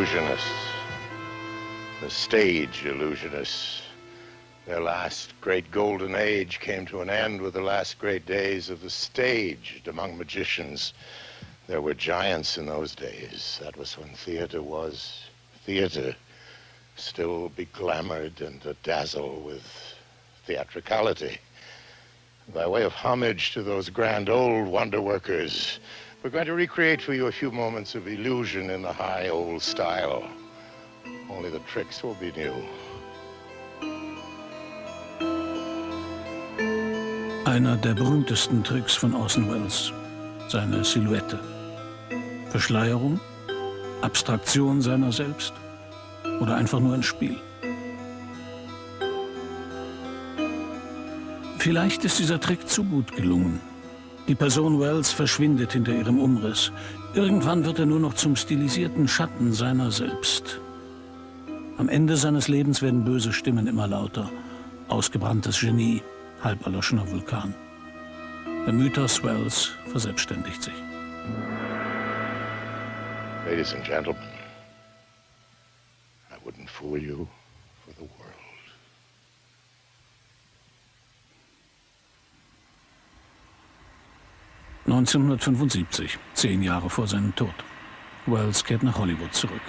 illusionists, the stage illusionists. Their last great golden age came to an end with the last great days of the stage. Among magicians, there were giants in those days. That was when theater was theater, still beglamored and dazzle with theatricality. By way of homage to those grand old wonder workers, we're going to recreate for you a few moments of illusion in the high old style. Only the tricks will be new. Einer der berühmtesten Tricks von Orson Welles, seine Silhouette. Verschleierung, Abstraktion seiner selbst oder einfach nur ein Spiel. Vielleicht ist dieser Trick zu gut gelungen. Die Person Welles verschwindet hinter ihrem Umriss. Irgendwann wird er nur noch zum stilisierten Schatten seiner selbst. Am Ende seines Lebens werden böse Stimmen immer lauter. Ausgebranntes Genie, halberloschener Vulkan. Der Mythos Welles verselbstständigt sich. Ladies and gentlemen, I wouldn't fool you for the world. 1975, 10 Jahre vor seinem Tod. Welles kehrt nach Hollywood zurück.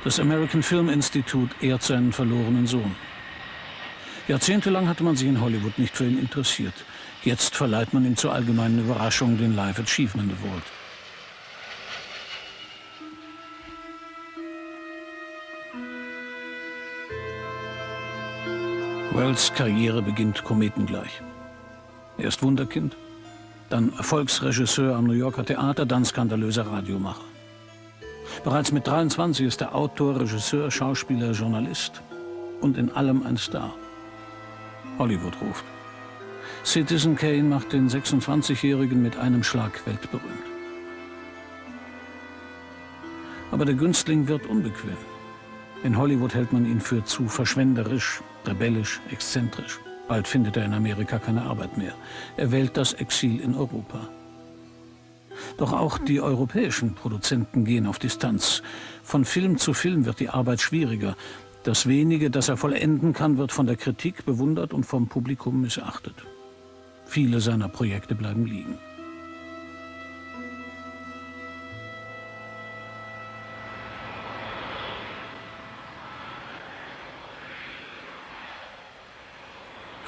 Das American Film Institute ehrt seinen verlorenen Sohn. Jahrzehntelang hatte man sich in Hollywood nicht für ihn interessiert. Jetzt verleiht man ihm zur allgemeinen Überraschung den Life Achievement Award. Welles' Karriere beginnt kometengleich. Er ist Wunderkind, dann Erfolgsregisseur am New Yorker Theater, dann skandalöser Radiomacher. Bereits mit 23 ist er Autor, Regisseur, Schauspieler, Journalist und in allem ein Star. Hollywood ruft. Citizen Kane macht den 26-Jährigen mit einem Schlag weltberühmt. Aber der Günstling wird unbequem. In Hollywood hält man ihn für zu verschwenderisch, rebellisch, exzentrisch. Bald findet er in Amerika keine Arbeit mehr. Er wählt das Exil in Europa. Doch auch die europäischen Produzenten gehen auf Distanz. Von Film zu Film wird die Arbeit schwieriger. Das Wenige, das er vollenden kann, wird von der Kritik bewundert und vom Publikum missachtet. Viele seiner Projekte bleiben liegen.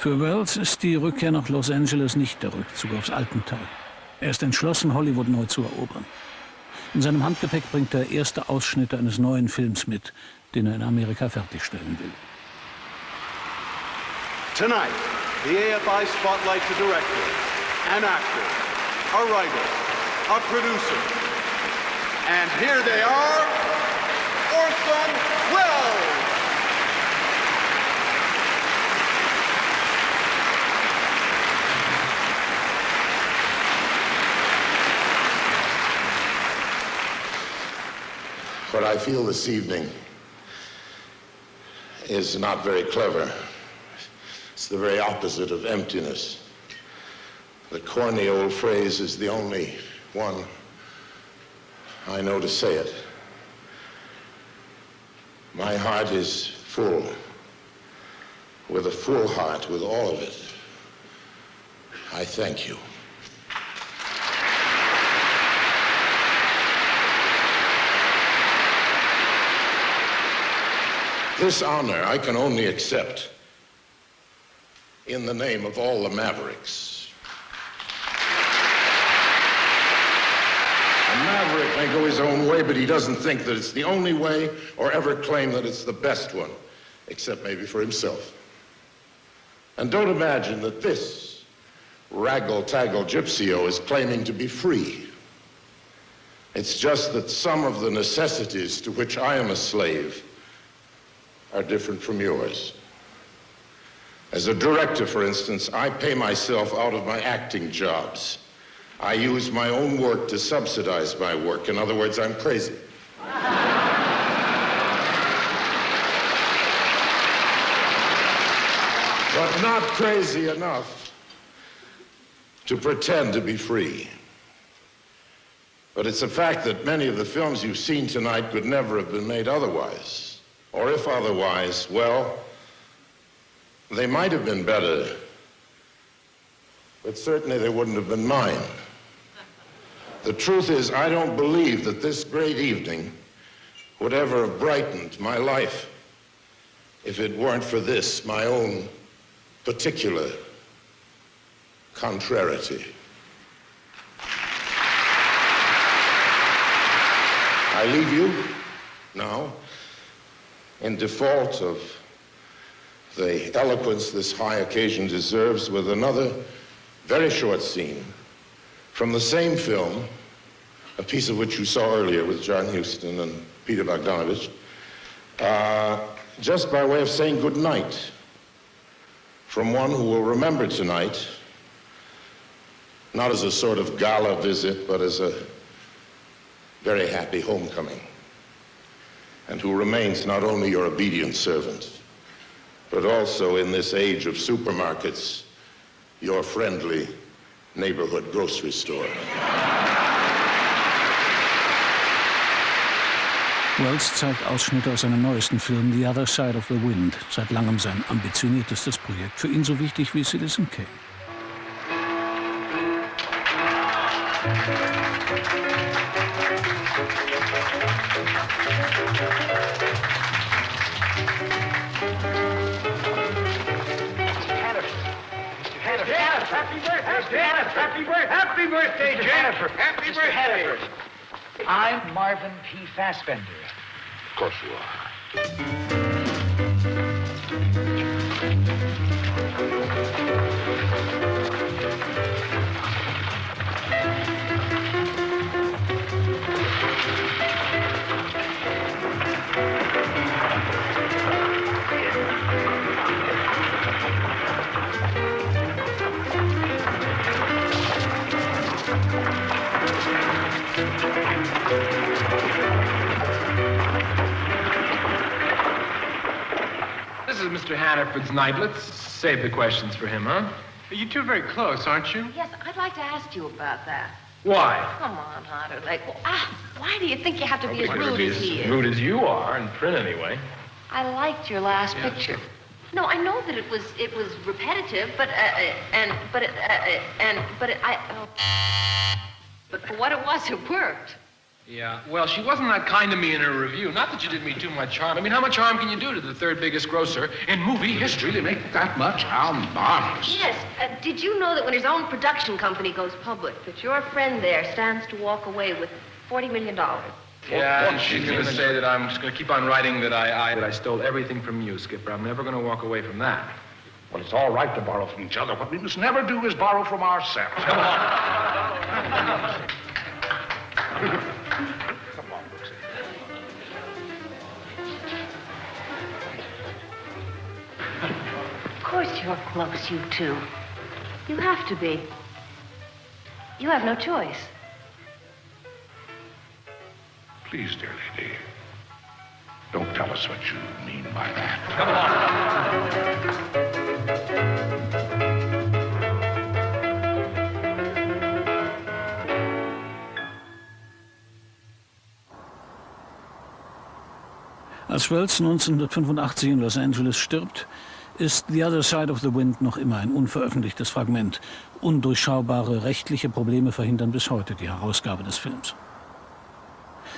Für Welles ist die Rückkehr nach Los Angeles nicht der Rückzug aufs Alpental. Er ist entschlossen, Hollywood neu zu erobern. In seinem Handgepäck bringt er erste Ausschnitte eines neuen Films mit, den er in Amerika fertigstellen will. Tonight, the AFI spotlights a director, an actor, a writer, a producer. And here they are, Orson Welles! What I feel this evening is not very clever. It's the very opposite of emptiness. The corny old phrase is the only one I know to say it. My heart is full, with a full heart, with all of it. I thank you. This honor I can only accept in the name of all the Mavericks. A maverick may go his own way, but he doesn't think that it's the only way or ever claim that it's the best one, except maybe for himself. And don't imagine that this raggle-taggle gypsyo is claiming to be free. It's just that some of the necessities to which I am a slave are different from yours. As a director, for instance, I pay myself out of my acting jobs. I use my own work to subsidize my work. In other words, I'm crazy. But not crazy enough to pretend to be free. But it's a fact that many of the films you've seen tonight could never have been made otherwise. Or if otherwise, well, they might have been better, but certainly they wouldn't have been mine. The truth is, I don't believe that this great evening would ever have brightened my life if it weren't for this, my own particular contrariety. I leave you now, in default of the eloquence this high occasion deserves, with another very short scene from the same film, a piece of which you saw earlier with John Huston and Peter Bogdanovich, just by way of saying good night from one who will remember tonight, not as a sort of gala visit, but as a very happy homecoming, and who remains not only your obedient servant, but also in this age of supermarkets, your friendly neighborhood grocery store. Wells zeigt Ausschnitte aus seinem neuesten Film The Other Side of the Wind, seit langem sein ambitioniertestes Projekt, für ihn so wichtig wie Citizen Kane. Happy birthday, Jennifer. Happy birthday. I'm Marvin P. Fassbender. Of course you are. This is Mr. Hannaford's night. Let's save the questions for him, huh? You two are very close, aren't you? Yes, I'd like to ask you about that. Why? Come on, Hunter. Why do you think you have to be as Because rude be as he as is? rude as you are, in print anyway. I liked your last picture. No, I know that it was repetitive, but for what it was, it worked. Yeah, well, she wasn't that kind to me in her review. Not that you did me too much harm. I mean, how much harm can you do to the third biggest grocer in movie history to make that much harm? Yes. Did you know that when his own production company goes public, that your friend there stands to walk away with $40 million? Yeah, and she's going to say that I'm just going to keep on writing that I stole everything from you, Skipper. I'm never going to walk away from that. Well, it's all right to borrow from each other. What we must never do is borrow from ourselves. Come on. Come on, Brooksy. Of course you're close, you two. You have to be. You have no choice. Please, dear lady, don't tell us what you mean by that. Come on. Als Wells 1985 in Los Angeles stirbt, ist The Other Side of the Wind noch immer ein unveröffentlichtes Fragment. Undurchschaubare rechtliche Probleme verhindern bis heute die Herausgabe des Films.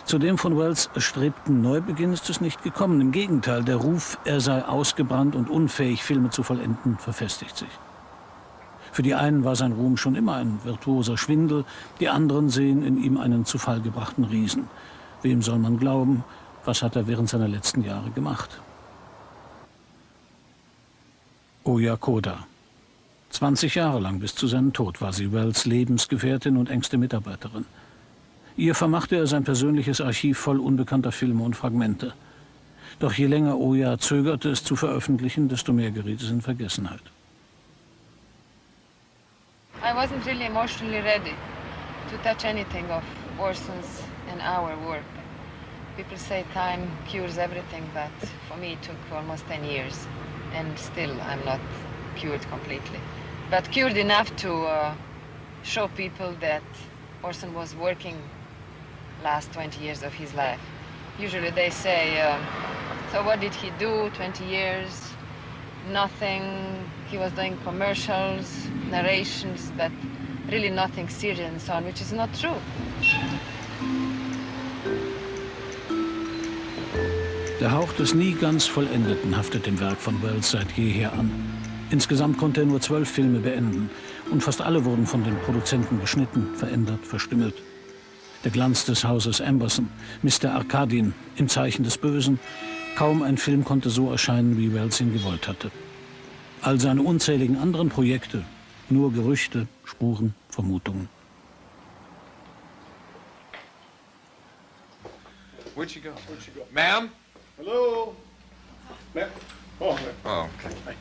Zu dem von Wells erstrebten Neubeginn ist es nicht gekommen. Im Gegenteil, der Ruf, er sei ausgebrannt und unfähig, Filme zu vollenden, verfestigt sich. Für die einen war sein Ruhm schon immer ein virtuoser Schwindel, die anderen sehen in ihm einen zu Fall gebrachten Riesen. Wem soll man glauben? Was hat er während seiner letzten Jahre gemacht? Oya Koda. 20 Jahre lang bis zu seinem Tod war sie Wells Lebensgefährtin und engste Mitarbeiterin. Ihr vermachte er sein persönliches Archiv voll unbekannter Filme und Fragmente. Doch je länger Oya zögerte, es zu veröffentlichen, desto mehr geriet es in Vergessenheit. I wasn't really emotionally ready to touch anything of Orson's and our work. People say time cures everything, but for me it took almost 10 years. And still I'm not cured completely. But cured enough to show people that Orson was working last 20 years of his life. Usually they say, so what did he do 20 years? Nothing. He was doing commercials, narrations, but really nothing serious and so on, which is not true. Der Hauch des nie ganz Vollendeten haftet dem Werk von Welles seit jeher an. Insgesamt konnte er nur 12 Filme beenden und fast alle wurden von den Produzenten geschnitten, verändert, verstümmelt. Der Glanz des Hauses Amberson, Mr. Arkadin, Im Zeichen des Bösen. Kaum ein Film konnte so erscheinen, wie Welles ihn gewollt hatte. All seine unzähligen anderen Projekte, nur Gerüchte, Spuren, Vermutungen. Where'd she go? Ma'am? Hello? Ma'am? Oh, Oh, okay.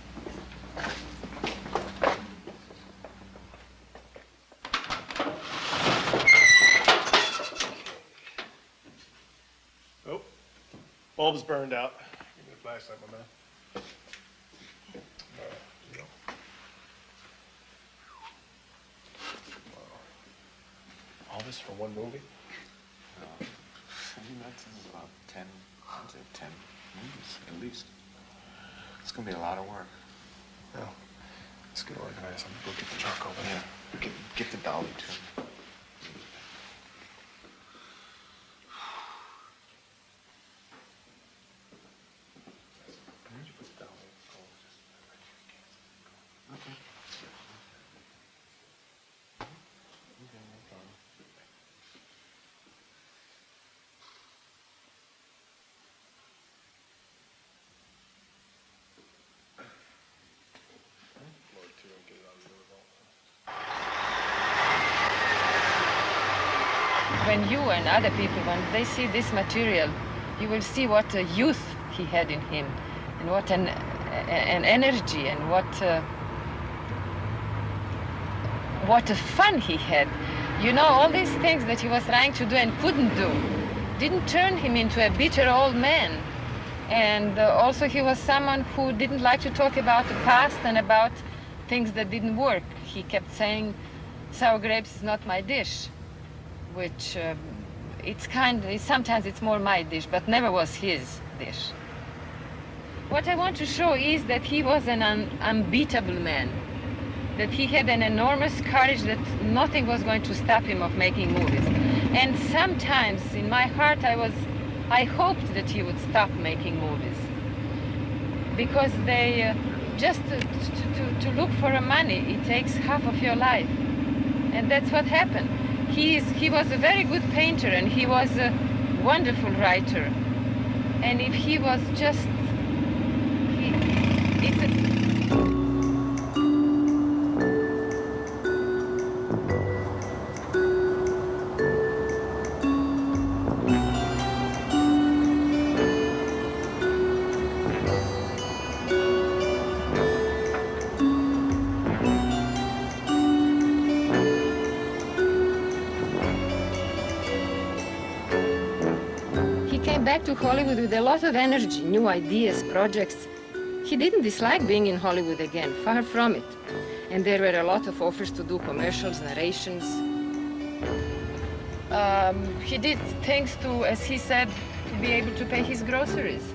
Oh, bulb's burned out. Give me the flashlight, my man. All this for one movie? I mean, that's about 10, I'd say 10 movies, at least. It's gonna be a lot of work. Well, let's get organized. I'm gonna go get the charcoal. Yeah, get the dolly, too. When you and other people, when they see this material, you will see what a youth he had in him, and what an energy, and what a fun he had. You know, all these things that he was trying to do and couldn't do didn't turn him into a bitter old man. And also he was someone who didn't like to talk about the past and about things that didn't work. He kept saying, sour grapes is not my dish, which sometimes it's more my dish, but never was his dish. What I want to show is that he was an unbeatable man, that he had an enormous courage, that nothing was going to stop him of making movies. And sometimes in my heart I hoped that he would stop making movies, because they just to look for money, it takes half of your life, and that's what happened. He was a very good painter, and he was a wonderful writer, and if he was just back to Hollywood with a lot of energy, new ideas, projects. He didn't dislike being in Hollywood again, far from it. And there were a lot of offers to do commercials, narrations. He did things to, as he said, to be able to pay his groceries.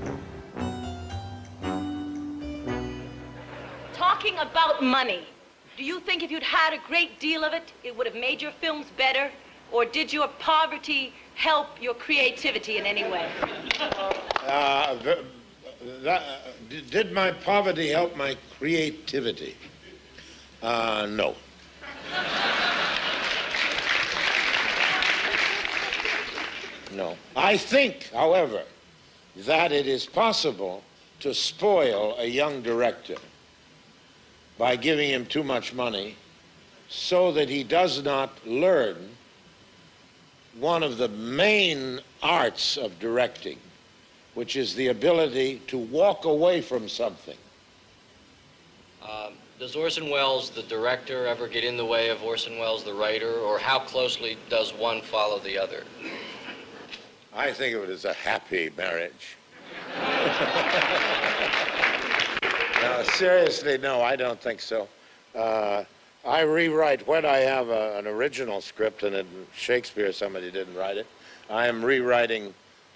Talking about money, do you think if you'd had a great deal of it, it would have made your films better? Or did your poverty help your creativity in any way? Did my poverty help my creativity? No. No. I think, however, that it is possible to spoil a young director by giving him too much money so that he does not learn one of the main arts of directing, which is the ability to walk away from something. Does Orson Welles, the director, ever get in the way of Orson Welles, the writer, or how closely does one follow the other? I think of it as a happy marriage. No, seriously, no, I don't think so. I rewrite when I have an original script, and in Shakespeare somebody didn't write it. I am rewriting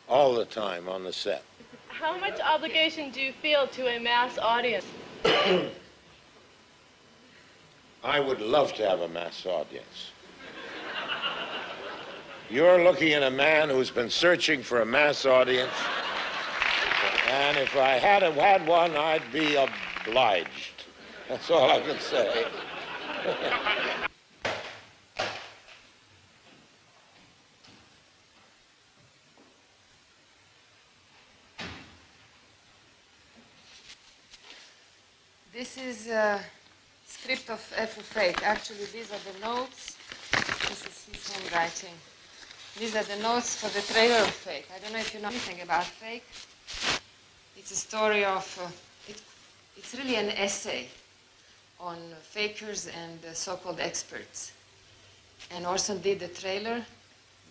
all the time on the set. How much obligation do you feel to a mass audience? I would love to have a mass audience. You're looking at a man who's been searching for a mass audience, and if I had had one, I'd be obliged. That's all I can say. This is a script of F for Fake. Actually, these are the notes. This is his handwriting. These are the notes for the trailer of Fake. I don't know if you know anything about Fake. It's a story of, it's really an essay on fakers and so-called experts. And Orson did the trailer,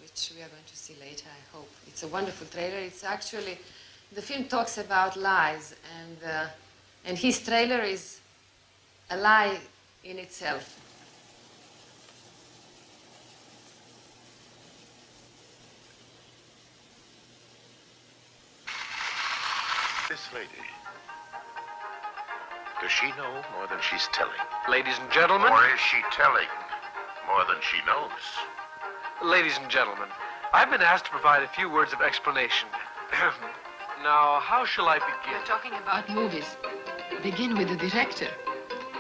which we are going to see later, I hope. It's a wonderful trailer. It's actually, the film talks about lies, and his trailer is a lie in itself. This lady, does she know more than she's telling? Ladies and gentlemen. Or is she telling more than she knows? Ladies and gentlemen, I've been asked to provide a few words of explanation. Now, how shall I begin? You're talking about movies. Begin with the director.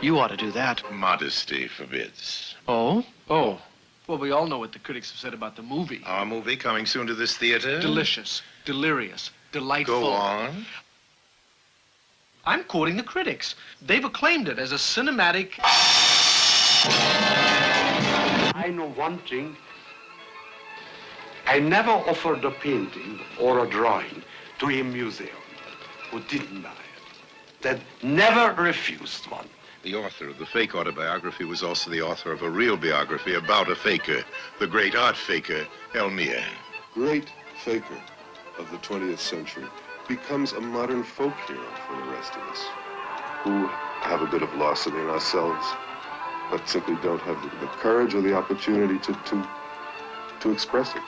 You ought to do that. Modesty forbids. Oh? Oh. Well, we all know what the critics have said about the movie. Our movie coming soon to this theater? Delicious, delirious, delightful. Go on. I'm quoting the critics. They've acclaimed it as a cinematic... I know one thing. I never offered a painting or a drawing to a museum who didn't buy it. That never refused one. The author of the fake autobiography was also the author of a real biography about a faker, the great art faker, Elmire. Great faker of the 20th century becomes a modern folk hero for the rest of us, who have a bit of loss in ourselves, but simply don't have the courage or the opportunity to express it.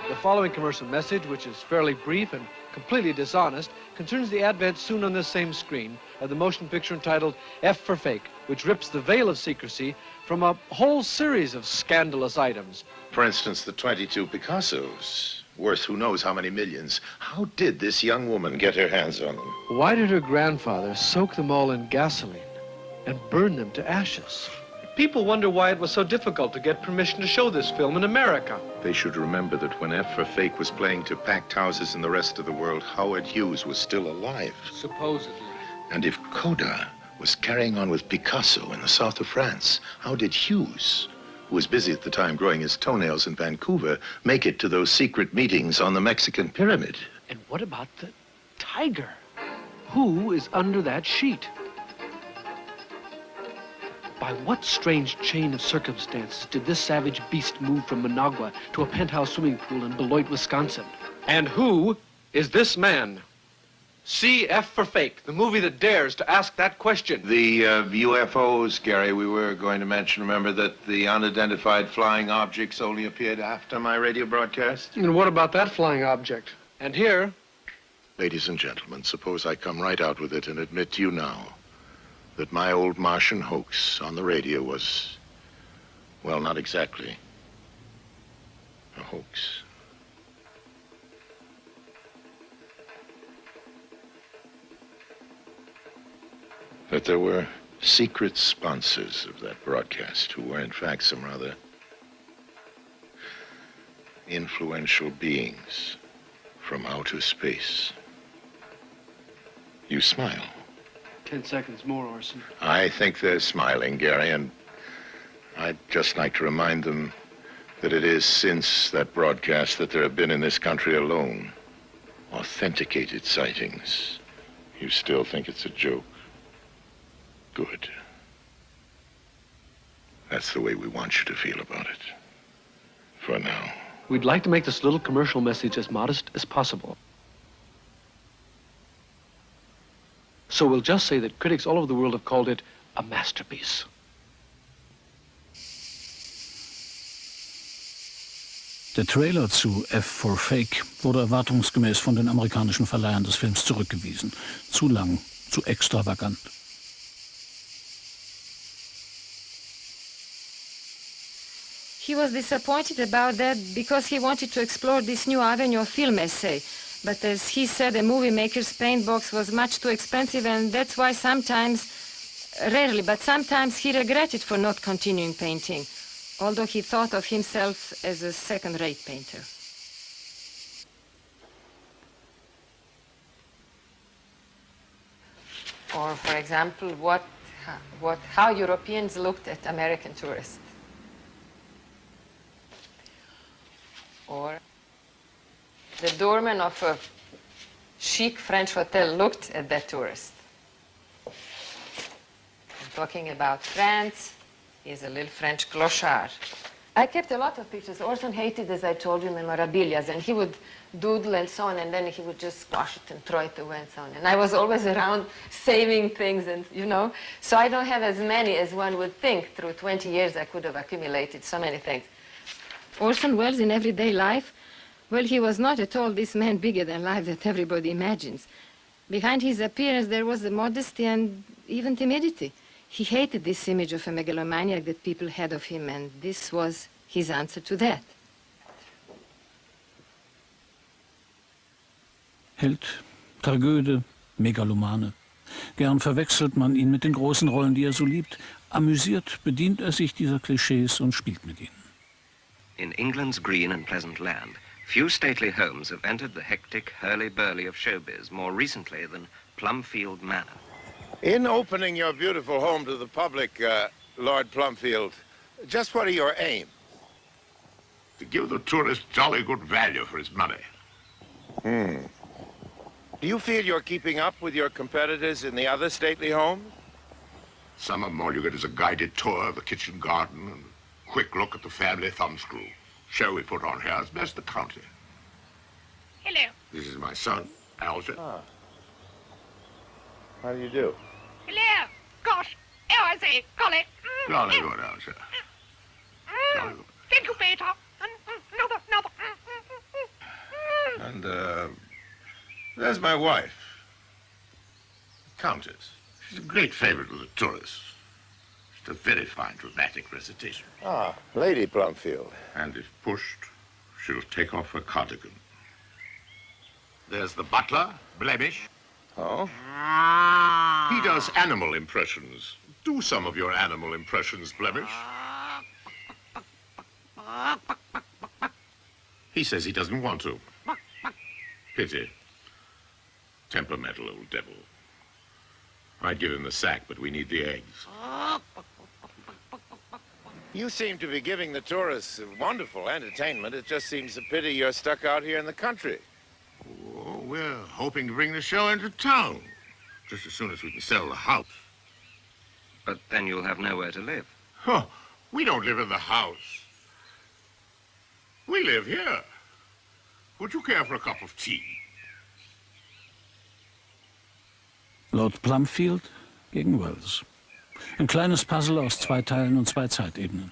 The following commercial message, which is fairly brief and completely dishonest, concerns the advent soon on this same screen of the motion picture entitled F for Fake, which rips the veil of secrecy from a whole series of scandalous items. For instance, the 22 Picassos, worth who knows how many millions. How did this young woman get her hands on them? Why did her grandfather soak them all in gasoline and burn them to ashes? People wonder why it was so difficult to get permission to show this film in America. They should remember that when F for Fake was playing to packed houses in the rest of the world, Howard Hughes was still alive. Supposedly. And if Coda was carrying on with Picasso in the south of France, how did Hughes, who was busy at the time growing his toenails in Vancouver, make it to those secret meetings on the Mexican pyramid? And what about the tiger? Who is under that sheet? By what strange chain of circumstances did this savage beast move from Managua to a penthouse swimming pool in Beloit, Wisconsin? And who is this man? See F for Fake, the movie that dares to ask that question. The UFOs, Gary, we were going to mention. Remember that the unidentified flying objects only appeared after my radio broadcast? And what about that flying object? And here... Ladies and gentlemen, suppose I come right out with it and admit to you now that my old Martian hoax on the radio was, well, not exactly a hoax. That there were secret sponsors of that broadcast who were, in fact, some rather influential beings from outer space. You smile. 10 seconds more, Orson. I think they're smiling, Gary, and I'd just like to remind them that it is since that broadcast that there have been in this country alone authenticated sightings. You still think it's a joke? Good. That's the way we want you to feel about it. For now. We'd like to make this little commercial message as modest as possible. So we'll just say that critics all over the world have called it a masterpiece. Der Trailer zu F for Fake wurde erwartungsgemäß von den amerikanischen Verleihern des Films zurückgewiesen. Zu lang, zu extravagant. He was disappointed about that because he wanted to explore this new avenue of film essay. But as he said, a movie maker's paint box was much too expensive, and that's why sometimes, rarely, but sometimes he regretted for not continuing painting, although he thought of himself as a second-rate painter. Or, for example, how Europeans looked at American tourists. Or the doorman of a chic French hotel looked at that tourist. I'm talking about France. He's a little French clochard. I kept a lot of pictures. Orson hated, as I told you, memorabilia, and he would doodle and so on, and then he would just squash it and throw it away and so on. And I was always around saving things, and so I don't have as many as one would think. Through 20 years, I could have accumulated so many things. Orson Welles in everyday life, well, he was not at all this man bigger than life that everybody imagines. Behind his appearance, there was a modesty and even timidity. He hated this image of a megalomaniac that people had of him, and this was his answer to that. Held, Tragöde, Megalomane. Gern verwechselt man ihn mit den großen Rollen, die er so liebt. Amüsiert bedient er sich dieser Klischees und spielt mit ihnen. In England's green and pleasant land, few stately homes have entered the hectic hurly-burly of showbiz more recently than Plumfield Manor. In opening your beautiful home to the public, Lord Plumfield, just what are your aims? To give the tourist jolly good value for his money. Do you feel you're keeping up with your competitors in the other stately homes? Some of them, all you get is a guided tour of the kitchen garden and a quick look at the family thumbscrew. Show we put on here is best the county. Hello. This is my son, Alger. How do you do? Hello. Gosh. How is it? Golly. Jolly good, Alger. Jolly good. Thank you, Peter. Another. And, there's my wife, Countess. She's a great favorite of the tourists. She's a very fine dramatic recitation. Ah, Lady Plumfield. And if pushed, she'll take off her cardigan. There's the butler, Blemish. Oh? He does animal impressions. Do some of your animal impressions, Blemish. He says he doesn't want to. Pity. Temperamental old devil. I'd give him the sack, but we need the eggs. You seem to be giving the tourists wonderful entertainment. It just seems a pity you're stuck out here in the country. Oh, we're hoping to bring the show into town, just as soon as we can sell the house. But then you'll have nowhere to live. Huh. We don't live in the house. We live here. Would you care for a cup of tea? Lord Plumfield gegen Welles. Ein kleines Puzzle aus 2 Teilen und 2 Zeitebenen.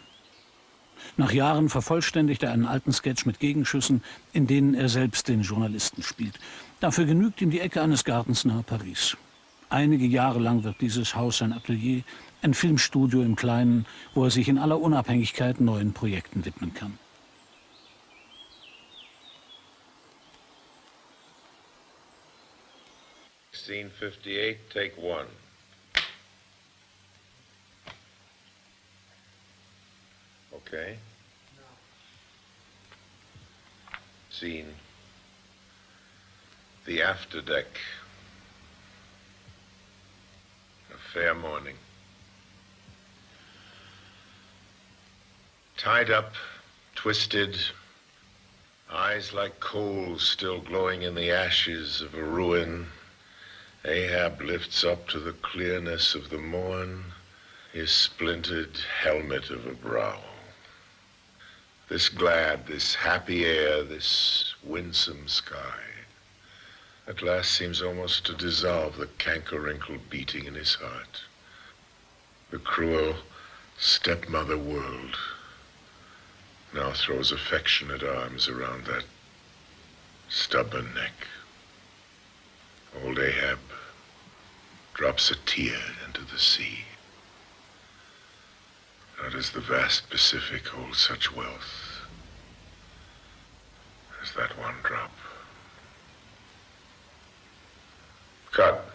Nach Jahren vervollständigt er einen alten Sketch mit Gegenschüssen, in denen er selbst den Journalisten spielt. Dafür genügt ihm die Ecke eines Gartens nahe Paris. Einige Jahre lang wird dieses Haus sein Atelier, ein Filmstudio im Kleinen, wo er sich in aller Unabhängigkeit neuen Projekten widmen kann. Scene 58, take 1. Okay. Scene. The after deck. A fair morning. Tied up, twisted, eyes like coals still glowing in the ashes of a ruin, Ahab lifts up to the clearness of the morn his splintered helmet of a brow. This glad, this happy air, this winsome sky, at last seems almost to dissolve the canker-wrinkle beating in his heart. The cruel stepmother world, now throws affectionate arms around that stubborn neck. Old Ahab drops a tear into the sea. How does the vast Pacific hold such wealth as that one drop? Cut.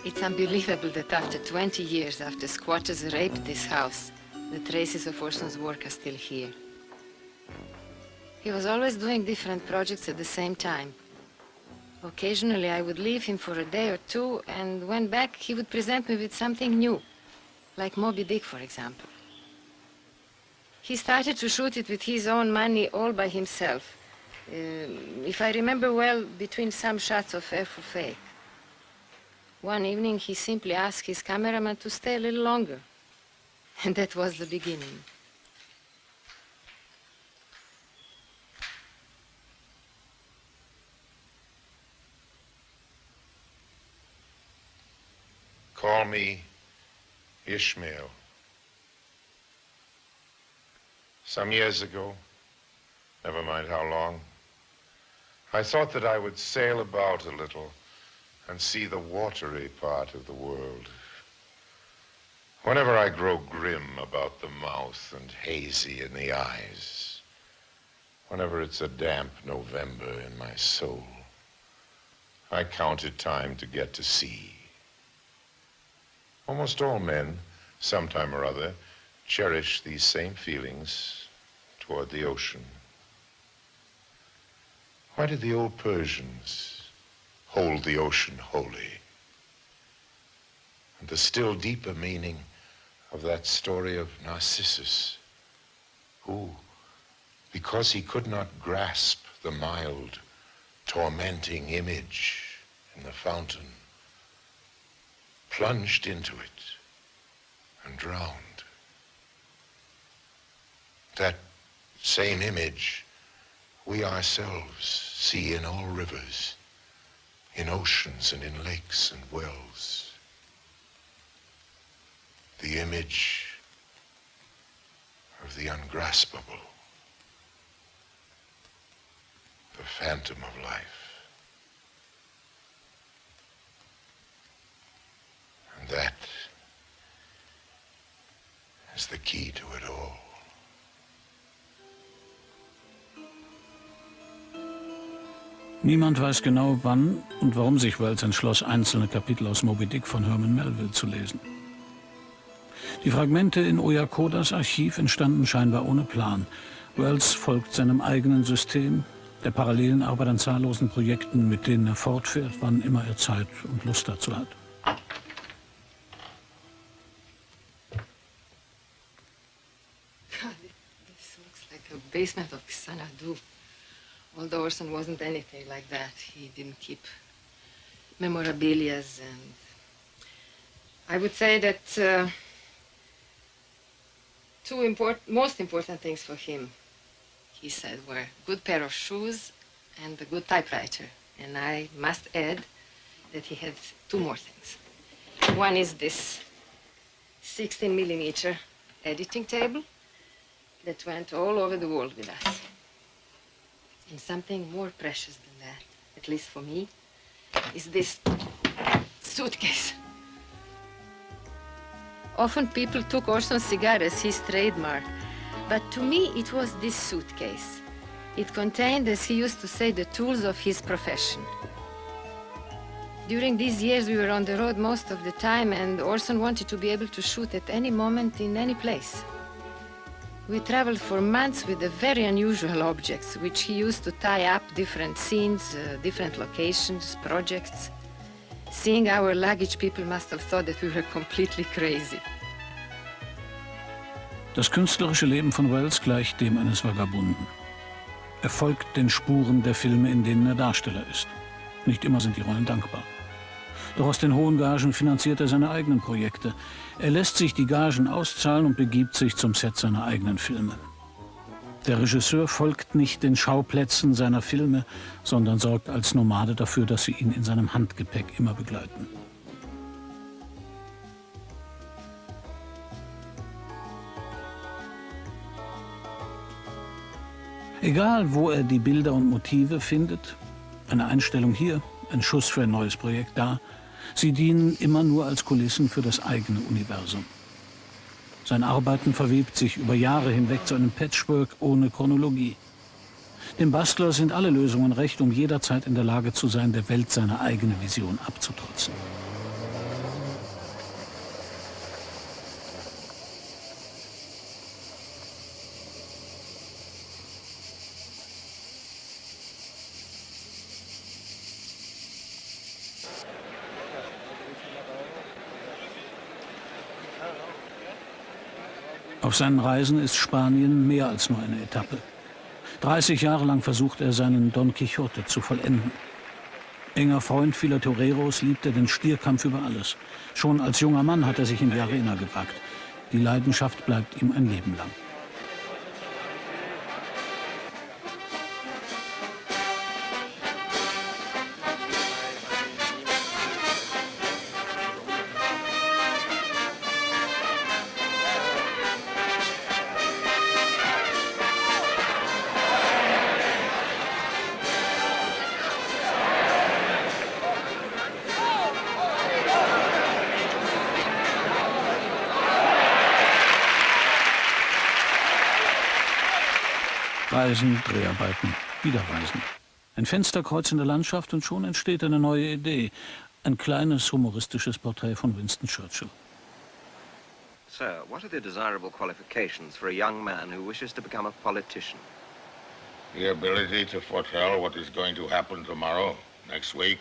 It's unbelievable that after 20 years after squatters raped this house, the traces of Orson's work are still here. He was always doing different projects at the same time. Occasionally I would leave him for a day or two, and when back he would present me with something new, like Moby Dick, for example. He started to shoot it with his own money all by himself. If I remember well, between some shots of Air for Fake. One evening, he simply asked his cameraman to stay a little longer. And that was the beginning. Call me Ishmael. Some years ago, never mind how long, I thought that I would sail about a little and see the watery part of the world. Whenever I grow grim about the mouth and hazy in the eyes, whenever it's a damp November in my soul, I count it time to get to sea. Almost all men, sometime or other, cherish these same feelings toward the ocean. Why did the old Persians hold the ocean holy? And the still deeper meaning of that story of Narcissus, who, because he could not grasp the mild, tormenting image in the fountain, plunged into it and drowned. That same image we ourselves see in all rivers, in oceans and in lakes and wells. The image of the ungraspable, the phantom of life. And that is the key to it all. Niemand weiß genau, wann und warum sich Wells entschloss, einzelne Kapitel aus Moby Dick von Herman Melville zu lesen. Die Fragmente in Oyakodas Archiv entstanden scheinbar ohne Plan. Wells folgt seinem eigenen System, der parallelen Arbeit an zahllosen Projekten, mit denen er fortfährt, wann immer er Zeit und Lust dazu hat. God, this looks like a basement of Xanadu. Although Orson wasn't anything like that. He didn't keep memorabilias, and I would say that most important things for him, he said, were a good pair of shoes and a good typewriter. And I must add that he had two more things. One is this 16mm editing table that went all over the world with us. And something more precious than that, at least for me, is this suitcase. Often people took Orson's cigar as his trademark, but to me it was this suitcase. It contained, as he used to say, the tools of his profession. During these years we were on the road most of the time, and Orson wanted to be able to shoot at any moment in any place. We traveled for months with the very unusual objects, which he used to tie up different scenes, different locations, projects. Seeing our luggage, people must have thought that we were completely crazy. Das künstlerische Leben von Wells gleicht dem eines Vagabunden. Er folgt den Spuren der Filme, in denen er Darsteller ist. Nicht immer sind die Rollen dankbar. Doch aus den hohen Gagen finanziert er seine eigenen Projekte. Er lässt sich die Gagen auszahlen und begibt sich zum Set seiner eigenen Filme. Der Regisseur folgt nicht den Schauplätzen seiner Filme, sondern sorgt als Nomade dafür, dass sie ihn in seinem Handgepäck immer begleiten. Egal, wo er die Bilder und Motive findet, eine Einstellung hier, ein Schuss für ein neues Projekt da, sie dienen immer nur als Kulissen für das eigene Universum. Sein Arbeiten verwebt sich über Jahre hinweg zu einem Patchwork ohne Chronologie. Dem Bastler sind alle Lösungen recht, um jederzeit in der Lage zu sein, der Welt seine eigene Vision abzutrotzen. Auf seinen Reisen ist Spanien mehr als nur eine Etappe. 30 Jahre lang versucht er, seinen Don Quixote zu vollenden. Enger Freund vieler Toreros liebt er den Stierkampf über alles. Schon als junger Mann hat er sich in die Arena gewagt. Die Leidenschaft bleibt ihm ein Leben lang. Reisen, Dreharbeiten, wieder Reisen. Ein Fensterkreuz in der Landschaft und schon entsteht eine neue Idee. Ein kleines humoristisches Porträt von Winston Churchill. Sir, what are the desirable qualifications for a young man who wishes to become a politician? The ability to foretell what is going to happen tomorrow, next week,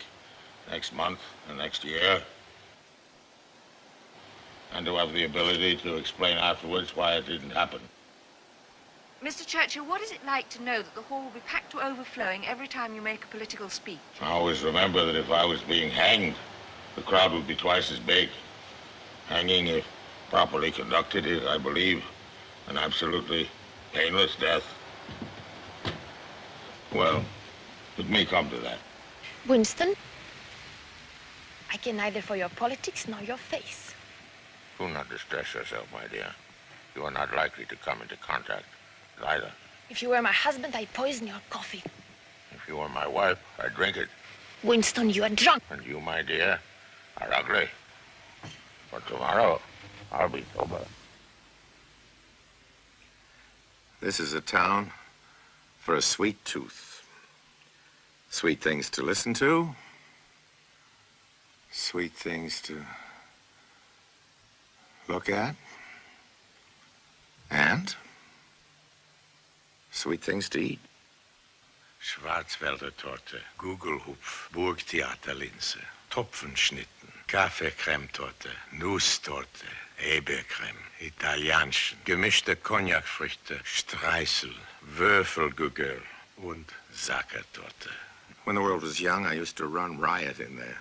next month, and next year. And to have the ability to explain afterwards why it didn't happen. Mr. Churchill, what is it like to know that the hall will be packed to overflowing every time you make a political speech? I always remember that if I was being hanged, the crowd would be twice as big. Hanging, if properly conducted, is, I believe, an absolutely painless death. Well, it may come to that. Winston, I care neither for your politics nor your face. Do not distress yourself, my dear. You are not likely to come into contact with either. If you were my husband, I'd poison your coffee. If you were my wife, I'd drink it. Winston, you are drunk. And you, my dear, are ugly. But tomorrow, I'll be sober. This is a town for a sweet tooth. Sweet things to listen to. Sweet things to look at. And sweet things to eat. Schwarzwälder Torte, Gugelhupf, Burgtheaterlinse, Topfenschnitten, Kaffeecremetorte, Nusstorte, Ebercreme, Italienschen, gemischte Cognacfrüchte, Streusel, Würfelgugel und Sackertorte. When the world was young, I used to run riot in there.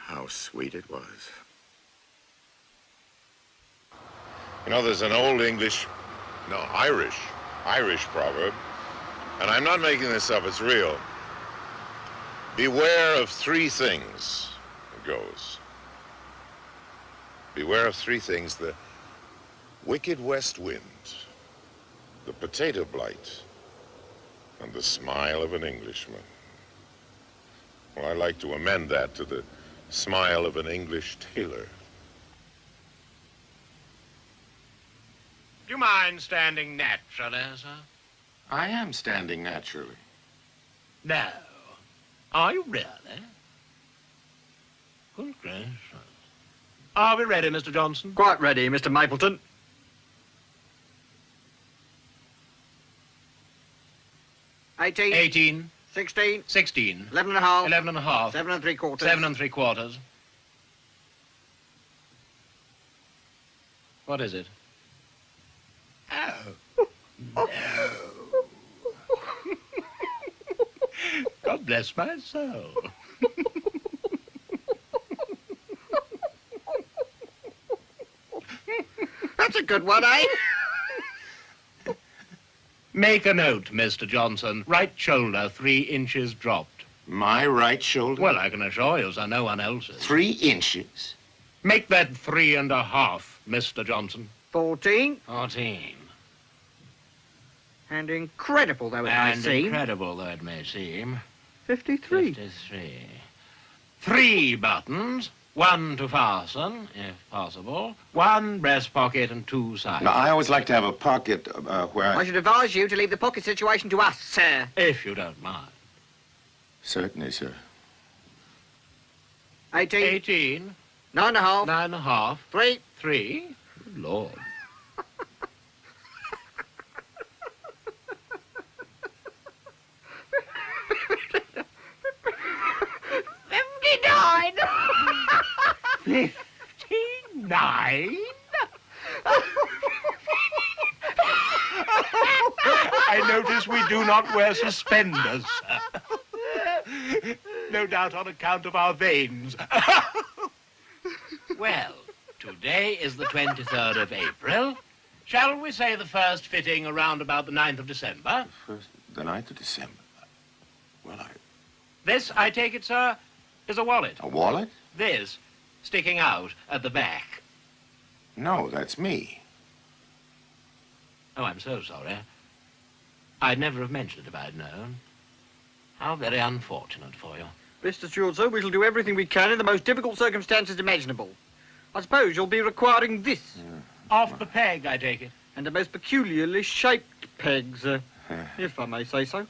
How sweet it was. You know, there's an old Irish proverb, and I'm not making this up, it's real. Beware of three things, it goes. Beware of three things: the wicked west wind, the potato blight, and the smile of an Englishman. Well, I'd like to amend that to the smile of an English tailor. Do you mind standing naturally, sir? I am standing naturally. No. Are you really? Good gracious. Are we ready, Mr. Johnson? Quite ready, Mr. Mapleton. $18. 18. $16. 16. 11 and a half. 11 and a half. 7 3/4. 7 3/4. What is it? Oh. No. God bless my soul. That's a good one, eh? Make a note, Mr. Johnson. Right shoulder, 3 inches dropped. My right shoulder? Well, I can assure you, sir, no one else's. 3 inches? Make that 3.5, Mr. Johnson. 14. 14. And incredible though it may And seem. incredible though it may seem. 53. 53. 3 buttons, 1 to fasten, if possible, 1 breast pocket and 2 sides. Now, I always like to have a pocket where I should advise you to leave the pocket situation to us, sir. If you don't mind. Certainly, sir. 18. 18. 9.5. 9.5. 3. 3. Good Lord. 59. 59? I notice we do not wear suspenders, sir. No doubt on account of our veins. Well, today is the 23rd of April. Shall we say the first fitting around about the 9th of December? The 9th of December? Well, This, I take it, sir, is a wallet. A wallet? This, sticking out at the back. No, that's me. Oh, I'm so sorry. I'd never have mentioned it if I'd known. How very unfortunate for you. Rest assured, sir, we shall do everything we can in the most difficult circumstances imaginable. I suppose you'll be requiring this. Off the peg, I take it. And a most peculiarly shaped pegs, if I may say so.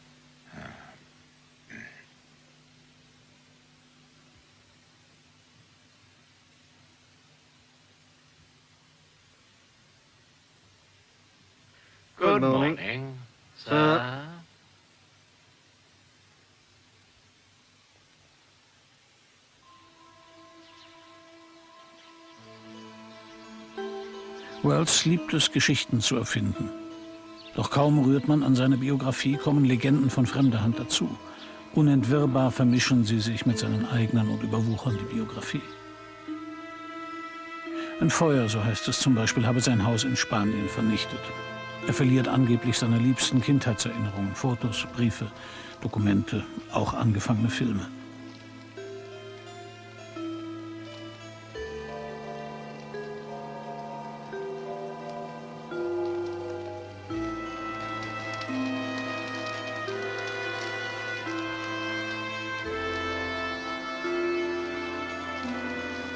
Good morning, sir. Wells liebt es, Geschichten zu erfinden. Doch kaum rührt man an seine Biografie, kommen Legenden von fremder Hand dazu. Unentwirrbar vermischen sie sich mit seinen eigenen und überwuchern die Biografie. Ein Feuer, so heißt es zum Beispiel, habe sein Haus in Spanien vernichtet. Er verliert angeblich seine liebsten Kindheitserinnerungen, Fotos, Briefe, Dokumente, auch angefangene Filme.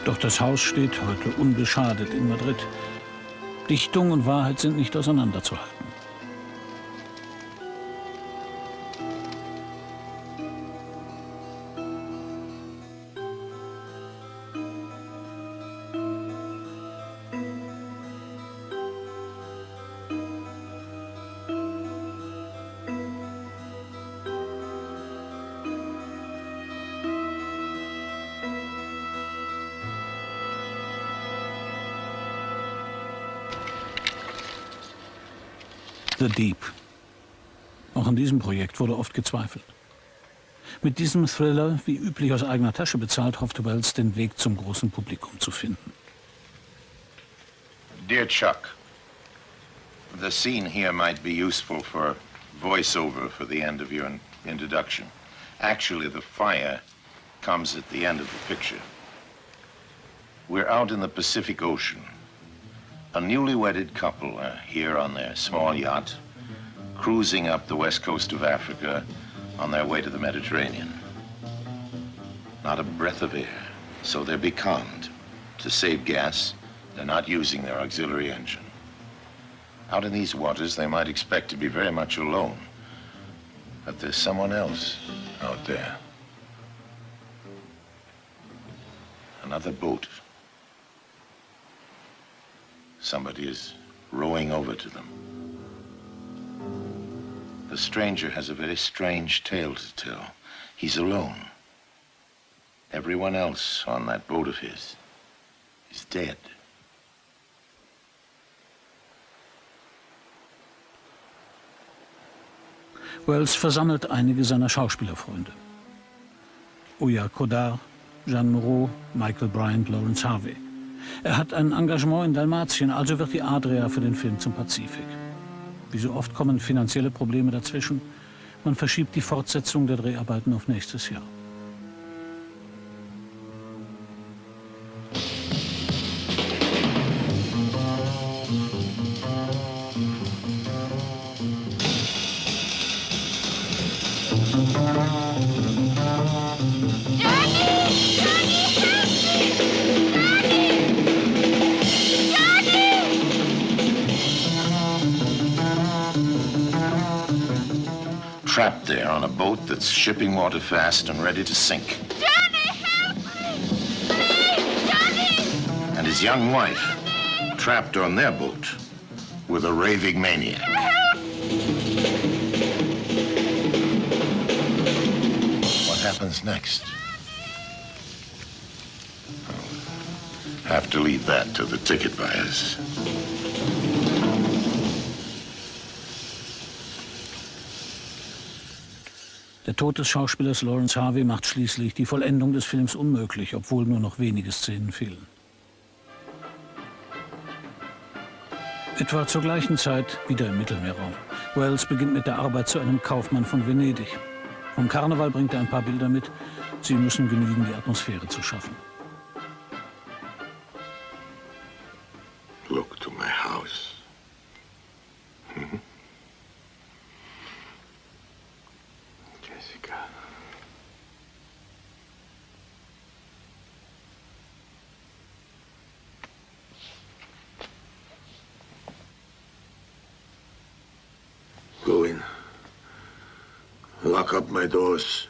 Doch das Haus steht heute unbeschadet in Madrid. Dichtung und Wahrheit sind nicht auseinanderzuhalten. The Deep. Auch an diesem Projekt wurde oft gezweifelt. Mit diesem Thriller, wie üblich aus eigener Tasche bezahlt, hoffte Wells, den Weg zum großen Publikum zu finden. Dear Chuck, the scene here might be useful for voiceover for the end of your introduction. Actually, the fire comes at the end of the picture. We're out in the Pacific Ocean. A newly wedded couple are here on their small yacht, cruising up the west coast of Africa on their way to the Mediterranean. Not a breath of air, so they're becalmed. To save gas, they're not using their auxiliary engine. Out in these waters, they might expect to be very much alone, but there's someone else out there. Another boat. Somebody is rowing over to them. The stranger has a very strange tale to tell. He's alone. Everyone else on that boat of his is dead. Wells versammelt einige seiner Schauspielerfreunde. Oya Kodar, Jeanne Moreau, Michael Bryant, Lawrence Harvey. Er hat ein Engagement in Dalmatien, also wird die Adria für den Film zum Pazifik. Wie so oft kommen finanzielle Probleme dazwischen. Man verschiebt die Fortsetzung der Dreharbeiten auf nächstes Jahr. Trapped there on a boat that's shipping water fast and ready to sink. Johnny, help me! Please, Johnny! And his young wife, trapped on their boat with a raving maniac. What happens next? I'll have to leave that to the ticket buyers. Der Tod des Schauspielers Lawrence Harvey macht schließlich die Vollendung des Films unmöglich, obwohl nur noch wenige Szenen fehlen. Etwa zur gleichen Zeit wieder im Mittelmeerraum. Wells beginnt mit der Arbeit zu einem Kaufmann von Venedig. Vom Karneval bringt er ein paar Bilder mit. Sie müssen genügen, die Atmosphäre zu schaffen. Look to my house. Jessica. Go in. Lock up my doors.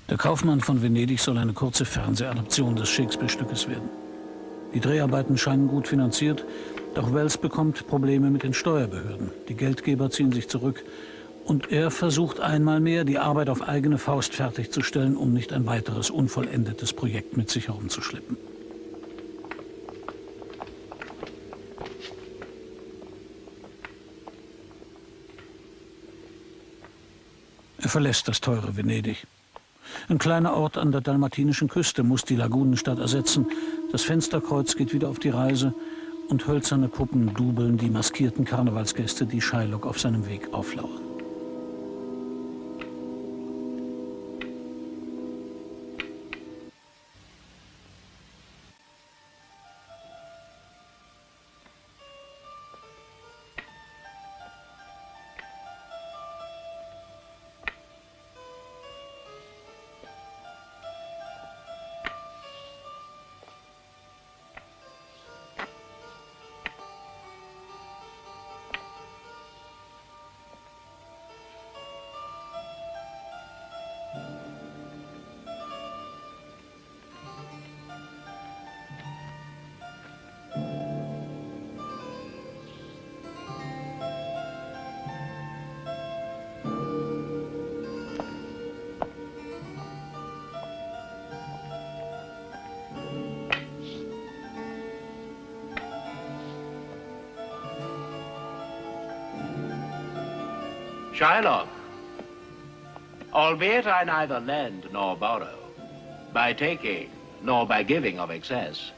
Der Kaufmann von Venedig soll eine kurze Fernsehadaption des Shakespeare-Stückes werden. Die Dreharbeiten scheinen gut finanziert, doch Wells bekommt Probleme mit den Steuerbehörden. Die Geldgeber ziehen sich zurück und er versucht einmal mehr, die Arbeit auf eigene Faust fertigzustellen, um nicht ein weiteres unvollendetes Projekt mit sich herumzuschleppen. Er verlässt das teure Venedig. Ein kleiner Ort an der dalmatinischen Küste muss die Lagunenstadt ersetzen. Das Fensterkreuz geht wieder auf die Reise und hölzerne Puppen dubeln die maskierten Karnevalsgäste, die Shylock auf seinem Weg auflauern. Shylock, albeit I neither lend nor borrow, by taking nor by giving of excess,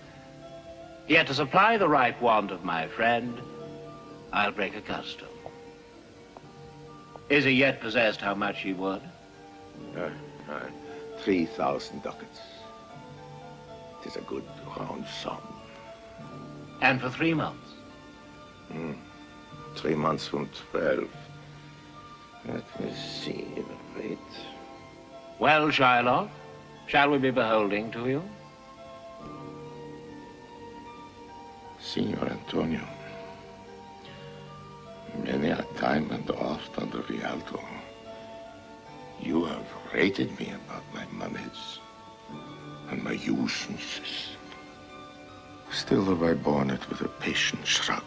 yet to supply the ripe want of my friend, I'll break a custom. Is he yet possessed how much he would? 3,000 ducats. It is a good round sum. And for 3 months? 3 months from 12. Let me see, wait. Well, Shylock, shall we be beholding to you? Signor Antonio, many a time and oft under Rialto, you have rated me about my monies and my usances. Still have I borne it with a patient shrug.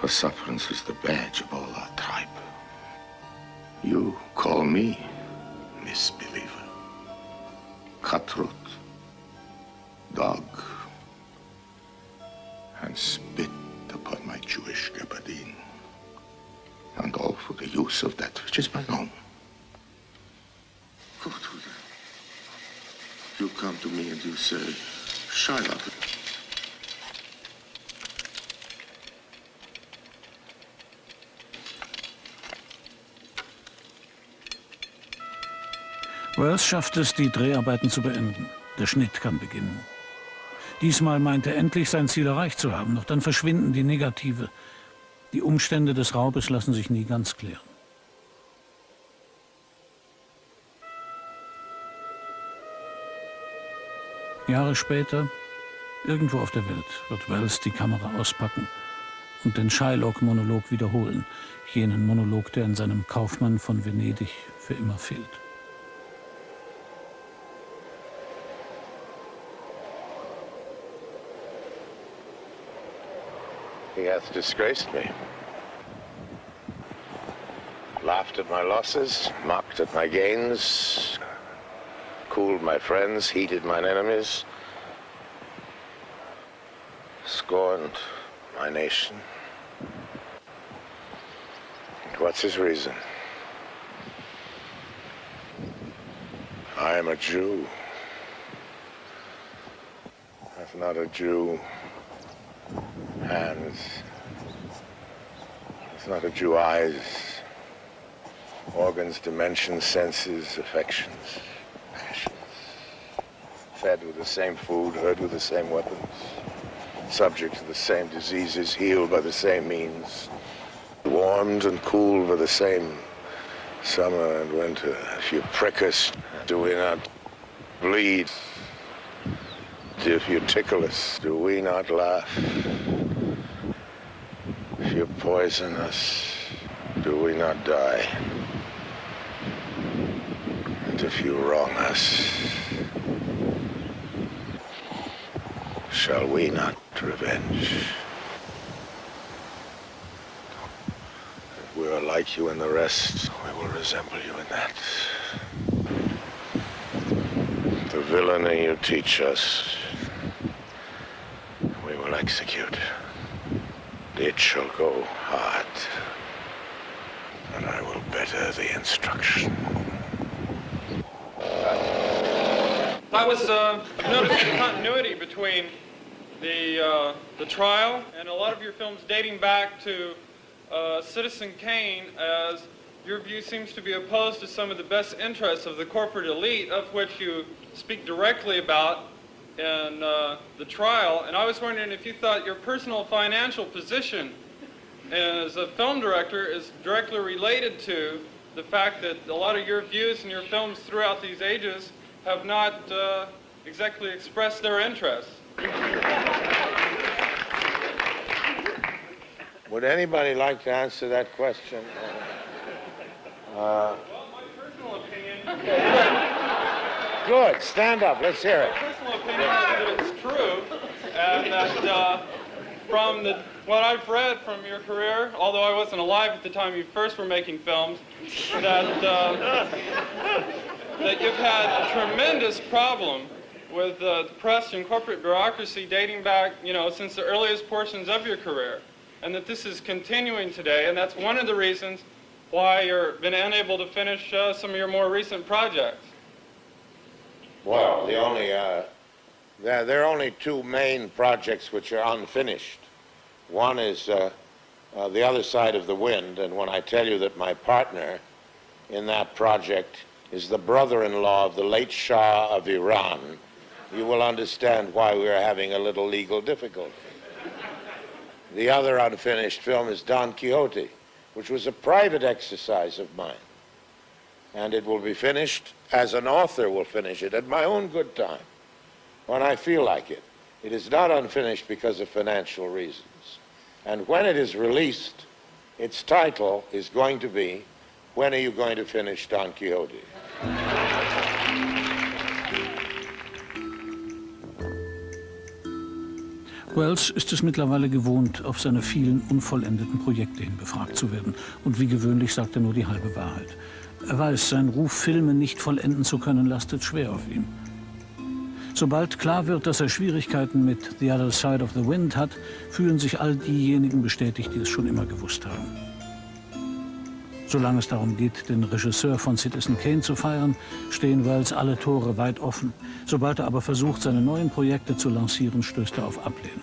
For sufferance is the badge of all our tribe. You call me misbeliever, cutthroat, dog, and spit upon my Jewish gabardine, and all for the use of that which is mine own. Go to them. You come to me and you say, Shylock. Wells schafft es, die Dreharbeiten zu beenden. Der Schnitt kann beginnen. Diesmal meint er endlich sein Ziel erreicht zu haben, doch dann verschwinden die Negative. Die Umstände des Raubes lassen sich nie ganz klären. Jahre später, irgendwo auf der Welt, wird Wells die Kamera auspacken und den Shylock-Monolog wiederholen. Jenen Monolog, der in seinem Kaufmann von Venedig für immer fehlt. He hath disgraced me, laughed at my losses, mocked at my gains, cooled my friends, heated mine enemies, scorned my nation. And what's his reason? I am a Jew. Hath not a Jew hands? Hath not a Jew eyes, organs, dimensions, senses, affections, passions? Fed with the same food, hurt with the same weapons, subject to the same diseases, healed by the same means, warmed and cooled by the same summer and winter. If you prick us, do we not bleed? If you tickle us, do we not laugh? If you poison us, do we not die? And if you wrong us, shall we not revenge? If we are like you in the rest, we will resemble you in that. The villainy you teach us, we will execute. It shall go hard, and I will better the instruction. I was noticing continuity between the trial and a lot of your films dating back to Citizen Kane, as your view seems to be opposed to some of the best interests of the corporate elite, of which you speak directly about in the trial. And I was wondering if you thought your personal financial position as a film director is directly related to the fact that a lot of your views in your films throughout these ages have not exactly expressed their interests. Would anybody like to answer that question? Well, my personal opinion... Good. Stand up. Let's hear it. My personal opinion is that it's true, and that from what I've read from your career, although I wasn't alive at the time you first were making films, that you've had a tremendous problem with the press and corporate bureaucracy dating back, since the earliest portions of your career, and that this is continuing today, and that's one of the reasons why you've been unable to finish some of your more recent projects. Well, there are only two main projects which are unfinished. One is The Other Side of the Wind, and when I tell you that my partner in that project is the brother-in-law of the late Shah of Iran, you will understand why we are having a little legal difficulty. The other unfinished film is Don Quixote, which was a private exercise of mine. And it will be finished as an author will finish it at my own good time, when I feel like it. It is not unfinished because of financial reasons. And when it is released, its title is going to be, When Are You Going to Finish Don Quixote? Wells ist es mittlerweile gewohnt, auf seine vielen unvollendeten Projekte hin befragt zu werden. Und wie gewöhnlich sagt er nur die halbe Wahrheit. Er weiß, sein Ruf, Filme nicht vollenden zu können, lastet schwer auf ihm. Sobald klar wird, dass er Schwierigkeiten mit The Other Side of the Wind hat, fühlen sich all diejenigen bestätigt, die es schon immer gewusst haben. Solange es darum geht, den Regisseur von Citizen Kane zu feiern, stehen Wells alle Tore weit offen. Sobald er aber versucht, seine neuen Projekte zu lancieren, stößt er auf Ablehnung.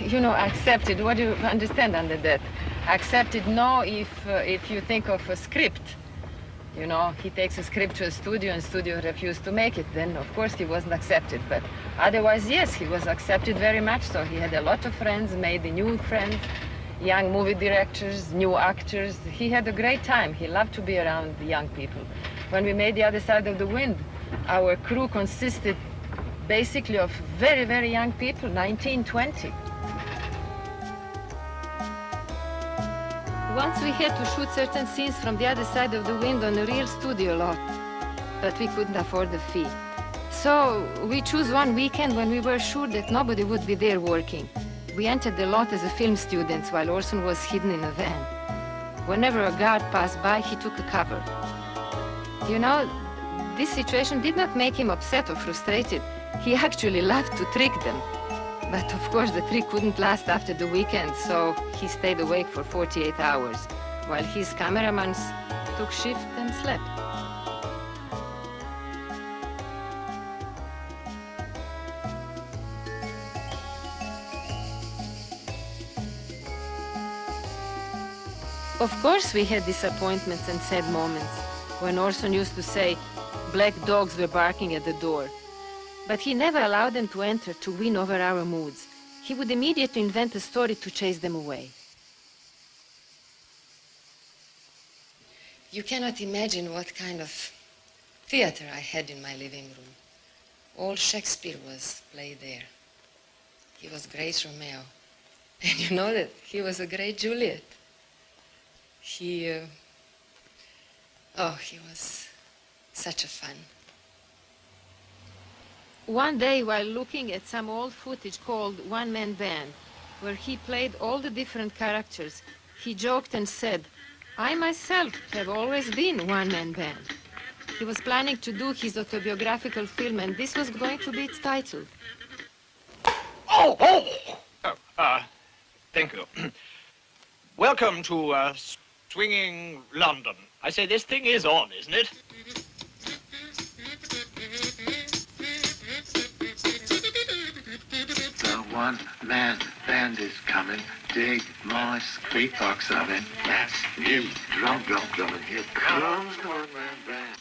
You know, accepted. What do you understand under that? Accepted, no, if you think of a script. You know, he takes a script to a studio and studio refused to make it. Then, of course, he wasn't accepted. But otherwise, yes, he was accepted very much so. He had a lot of friends, made new friends, young movie directors, new actors. He had a great time. He loved to be around the young people. When we made The Other Side of the Wind, our crew consisted basically of very, very young people, 19, 20. Once we had to shoot certain scenes from The Other Side of the Wind on a real studio lot, but we couldn't afford the fee. So we chose one weekend when we were sure that nobody would be there working. We entered the lot as a film students while Orson was hidden in a van. Whenever a guard passed by, he took a cover. You know, this situation did not make him upset or frustrated. He actually loved to trick them. But of course the trick couldn't last after the weekend, so he stayed awake for 48 hours, while his cameramans took shift and slept. Of course we had disappointments and sad moments, when Orson used to say, black dogs were barking at the door. But he never allowed them to enter to win over our moods. He would immediately invent a story to chase them away. You cannot imagine what kind of theater I had in my living room. All Shakespeare was played there. He was great Romeo. And you know that he was a great Juliet. He was such a fun. One day, while looking at some old footage called One Man Band, where he played all the different characters, he joked and said, I myself have always been one-man band. He was planning to do his autobiographical film, and this was going to be its title. Thank you. Welcome to swinging London. I say, this thing is on, isn't it? One-man band is coming. Dig my squeak box oven. That's new. Drum, drum, drum, and here comes the one-man band.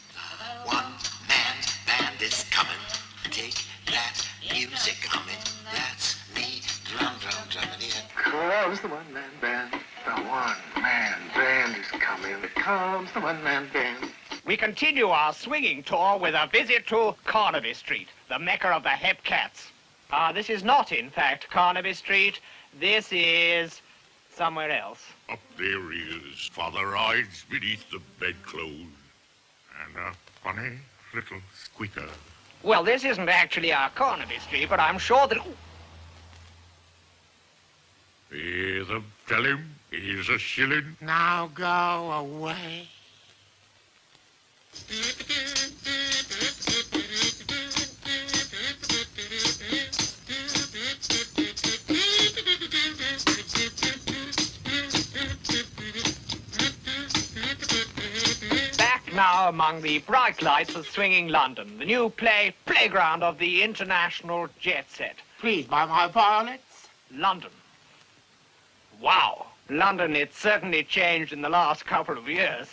One-man band is coming. Take that music humming. That's me. Drum, drum, drum, and here comes the one-man band. The one-man band is coming. Here comes the one-man band. We continue our swinging tour with a visit to Carnaby Street, the mecca of the hep cats. This is not, in fact, Carnaby Street. This is somewhere else. Up there is Father hides beneath the bedclothes and a funny little squeaker. Well, this isn't actually our Carnaby Street, but I'm sure that... Hear them tell him here's a shilling. Now go away. now among the bright lights of swinging London, the new playground of the international jet set. Please buy my violets. London. Wow. London, it's certainly changed in the last couple of years.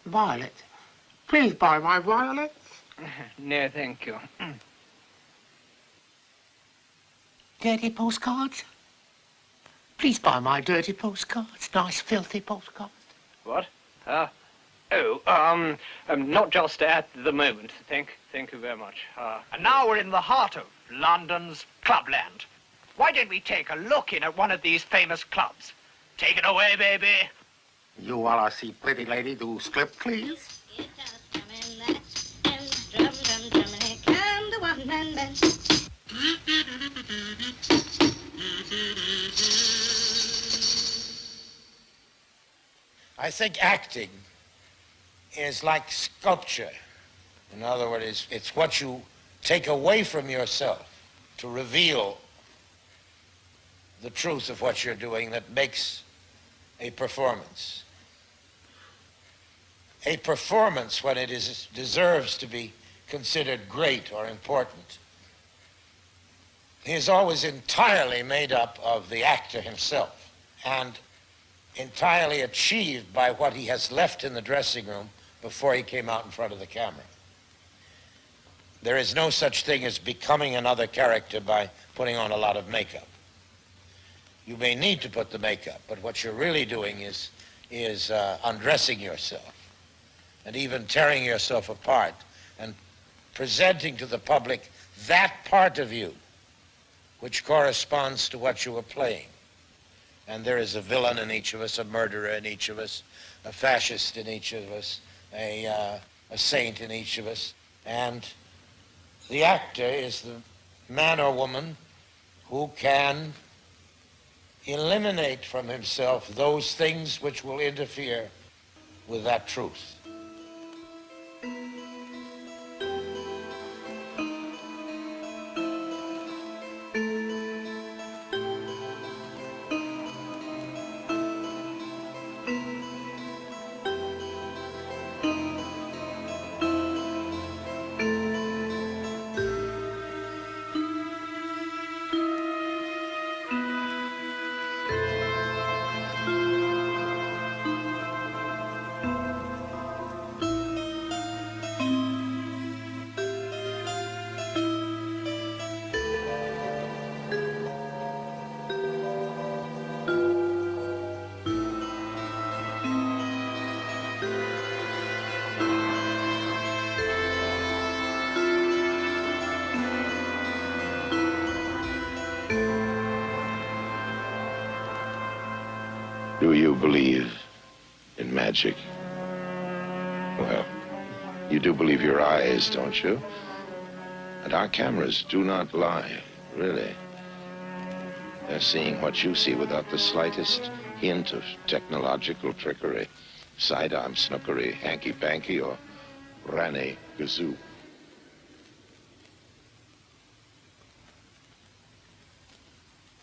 Violet. Please buy my violets. No, thank you. Dirty postcards? Please buy my dirty postcards. Nice, filthy postcards. What? Not just at the moment. Thank you very much. And now we're in the heart of London's clubland. Why don't we take a look in at one of these famous clubs? Take it away, baby. You wanna see pretty lady do strip, please? I think acting is like sculpture. In other words, it's what you take away from yourself to reveal the truth of what you're doing that makes a performance. A performance, when it deserves to be considered great or important, is always entirely made up of the actor himself and entirely achieved by what he has left in the dressing room before he came out in front of the camera. There is no such thing as becoming another character by putting on a lot of makeup. You may need to put the makeup, but what you're really doing is undressing yourself and even tearing yourself apart and presenting to the public that part of you which corresponds to what you were playing. And there is a villain in each of us, a murderer in each of us, a fascist in each of us, a saint in each of us. And the actor is the man or woman who can eliminate from himself those things which will interfere with that truth. Do you believe in magic? Well, you do believe your eyes, don't you? And our cameras do not lie, really. They're seeing what you see without the slightest hint of technological trickery, sidearm snookery, hanky-panky, or ranny-gazoo.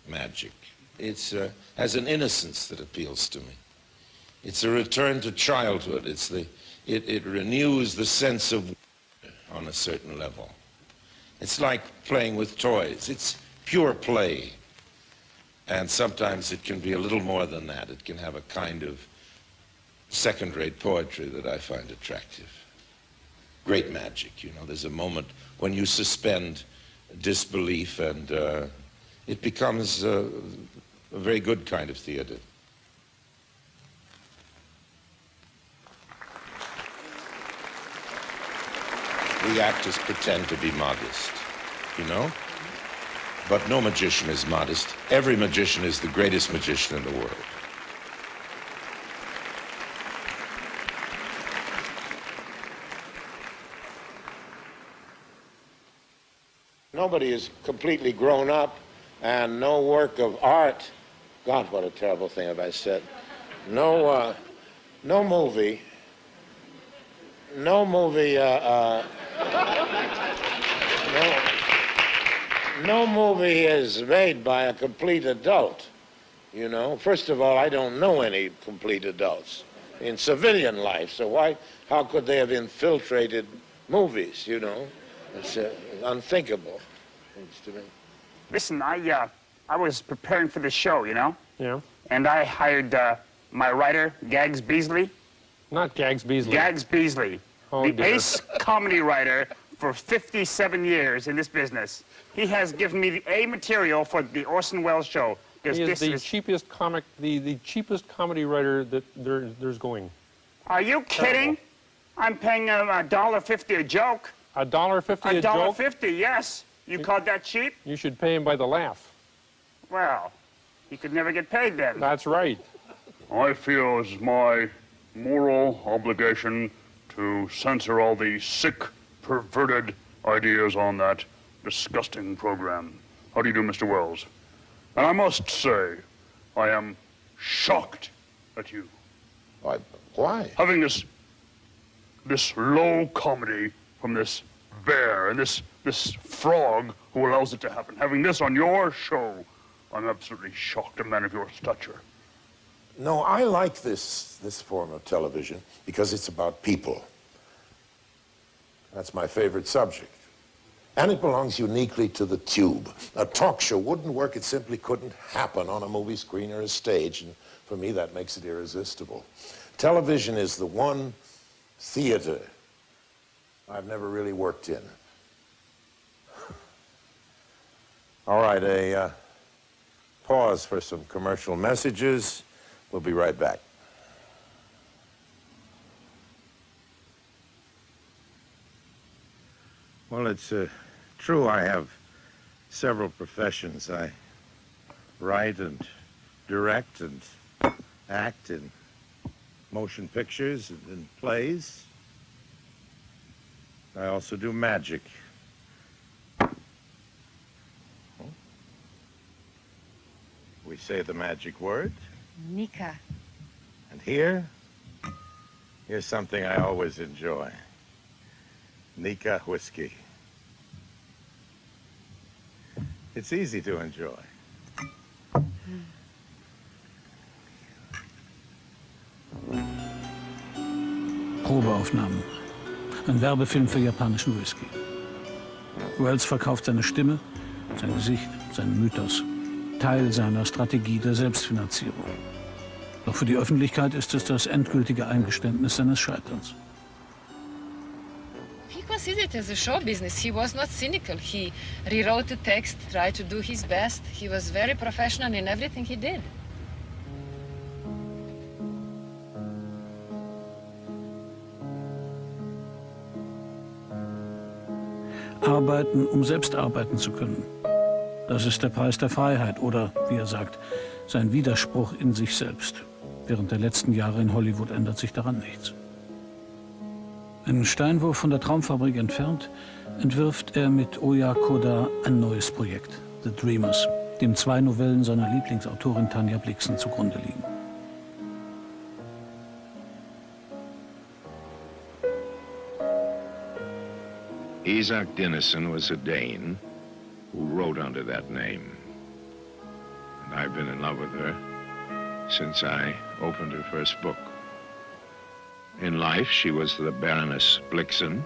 Magic. It has an innocence that appeals to me. It's a return to childhood. It renews the sense of on a certain level. It's like playing with toys. It's pure play. And sometimes it can be a little more than that. It can have a kind of second-rate poetry that I find attractive. Great magic, you know. There's a moment when you suspend disbelief and it becomes a very good kind of theater. We actors pretend to be modest, you know? But no magician is modest. Every magician is the greatest magician in the world. Nobody is completely grown up, and no work of art. God, what a terrible thing have I said. No movie is made by a complete adult, you know. First of all, I don't know any complete adults. in civilian life. So how could they have infiltrated movies, you know? It's unthinkable, seems to me. Listen, I was preparing for the show, you know? Yeah. And I hired my writer, Gags Beasley. Not Gags Beasley. Gags Beasley. Oh, the dear. ace comedy writer for 57 years in this business. He has given me the A material for the Orson Welles show. He is the cheapest the cheapest comedy writer that there's going. Are you kidding? I'm paying him $1.50 a joke. $1.50 a joke? $1.50, yes. You called that cheap? You should pay him by the laugh. Well, he could never get paid then. That's right. I feel it's my moral obligation to censor all the sick, perverted ideas on that disgusting program. How do you do, Mr. Wells? And I must say, I am shocked at you. Why? Having this low comedy from this bear and this frog who allows it to happen. Having this on your show, I'm absolutely shocked, a man of your stature. No, I like this form of television because it's about people. That's my favorite subject. And it belongs uniquely to the tube. A talk show wouldn't work. It simply couldn't happen on a movie screen or a stage. And for me, that makes it irresistible. Television is the one theater I've never really worked in. All right, a pause for some commercial messages. We'll be right back. Well, it's true I have several professions. I write and direct and act in motion pictures and in plays. I also do magic. We say the magic word. Nika. And here's something I always enjoy. Nika whiskey. It's easy to enjoy. Probeaufnahmen. Ein Werbefilm für japanischen Whisky. Wells verkauft seine Stimme, sein Gesicht, seinen Mythos. Teil seiner Strategie der Selbstfinanzierung. Doch für die Öffentlichkeit ist es das endgültige Eingeständnis seines Scheiterns. He considered it as a show business. He was not cynical. He rewrote the text, tried to do his best. He was very professional in everything he did. Arbeiten, um selbst arbeiten zu können. Das ist der Preis der Freiheit oder, wie er sagt, sein Widerspruch in sich selbst. Während der letzten Jahre in Hollywood ändert sich daran nichts. Einen Steinwurf von der Traumfabrik entfernt, entwirft er mit Oya Koda ein neues Projekt, The Dreamers, dem 2 Novellen seiner Lieblingsautorin Tanja Blixen zugrunde liegen. Isaac Dinesen was a Dane who wrote under that name. And I've been in love with her since I opened her first book. In life, she was the Baroness Blixen,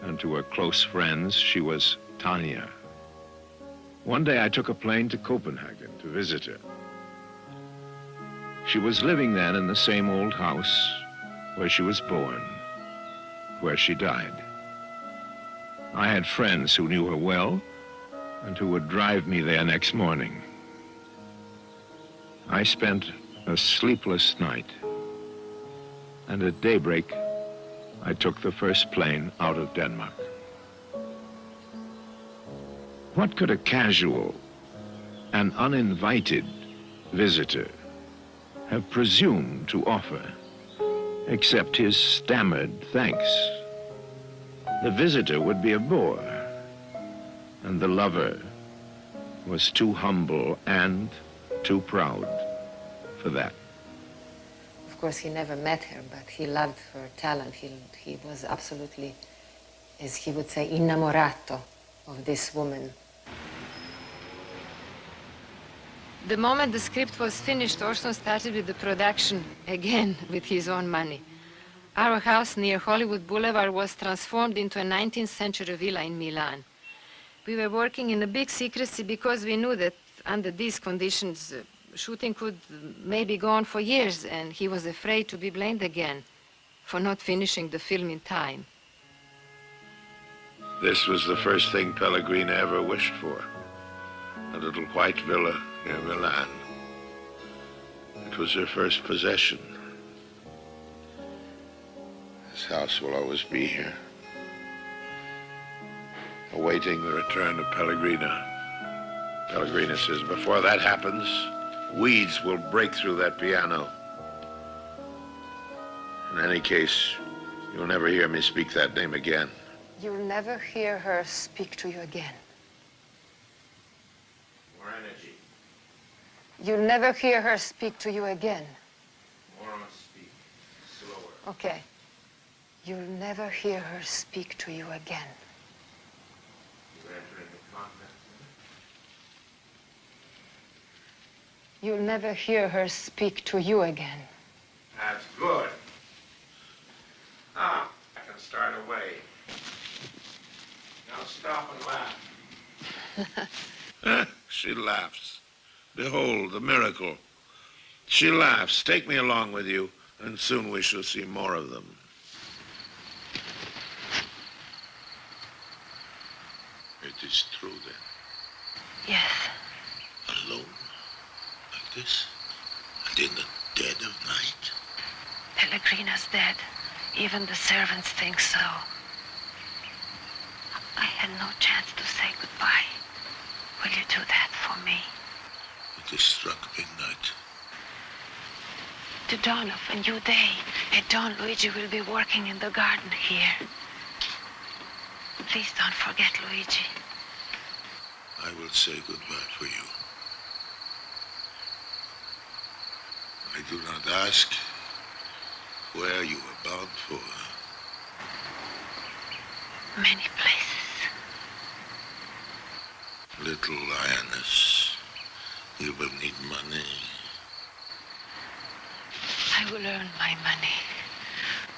and to her close friends, she was Tanya. One day I took a plane to Copenhagen to visit her. She was living then in the same old house where she was born, where she died. I had friends who knew her well and who would drive me there next morning. I spent a sleepless night, and at daybreak, I took the first plane out of Denmark. What could a casual and uninvited visitor have presumed to offer except his stammered thanks? The visitor would be a bore, and the lover was too humble and too proud for that. Of course, he never met her, but he loved her talent. He was absolutely, as he would say, innamorato of this woman. The moment the script was finished, Orson started with the production again with his own money. Our house near Hollywood Boulevard was transformed into a 19th century villa in Milan. We were working in a big secrecy because we knew that under these conditions, shooting could maybe go on for years, and he was afraid to be blamed again for not finishing the film in time. This was the first thing Pellegrina ever wished for. A little white villa near Milan. It was her first possession. This house will always be here, awaiting the return of Pellegrina. Pellegrina says before that happens, weeds will break through that piano. In any case, you'll never hear me speak that name again. You'll never hear her speak to you again. More energy. You'll never hear her speak to you again. More on speak. Slower. Okay. You'll never hear her speak to you again. You're entering the convent. You'll never hear her speak to you again. That's good. Now, I can start away. Now stop and laugh. She laughs. Behold, the miracle. She laughs. Take me along with you, and soon we shall see more of them. It is true, then? Yes. Alone? Like this? And in the dead of night? Pellegrina's dead. Even the servants think so. I had no chance to say goodbye. Will you do that for me? It is struck midnight. The dawn of a new day. At dawn, Luigi will be working in the garden here. Please don't forget, Luigi. I will say goodbye for you. I do not ask where you are bound for. Many places. Little lioness, you will need money. I will earn my money,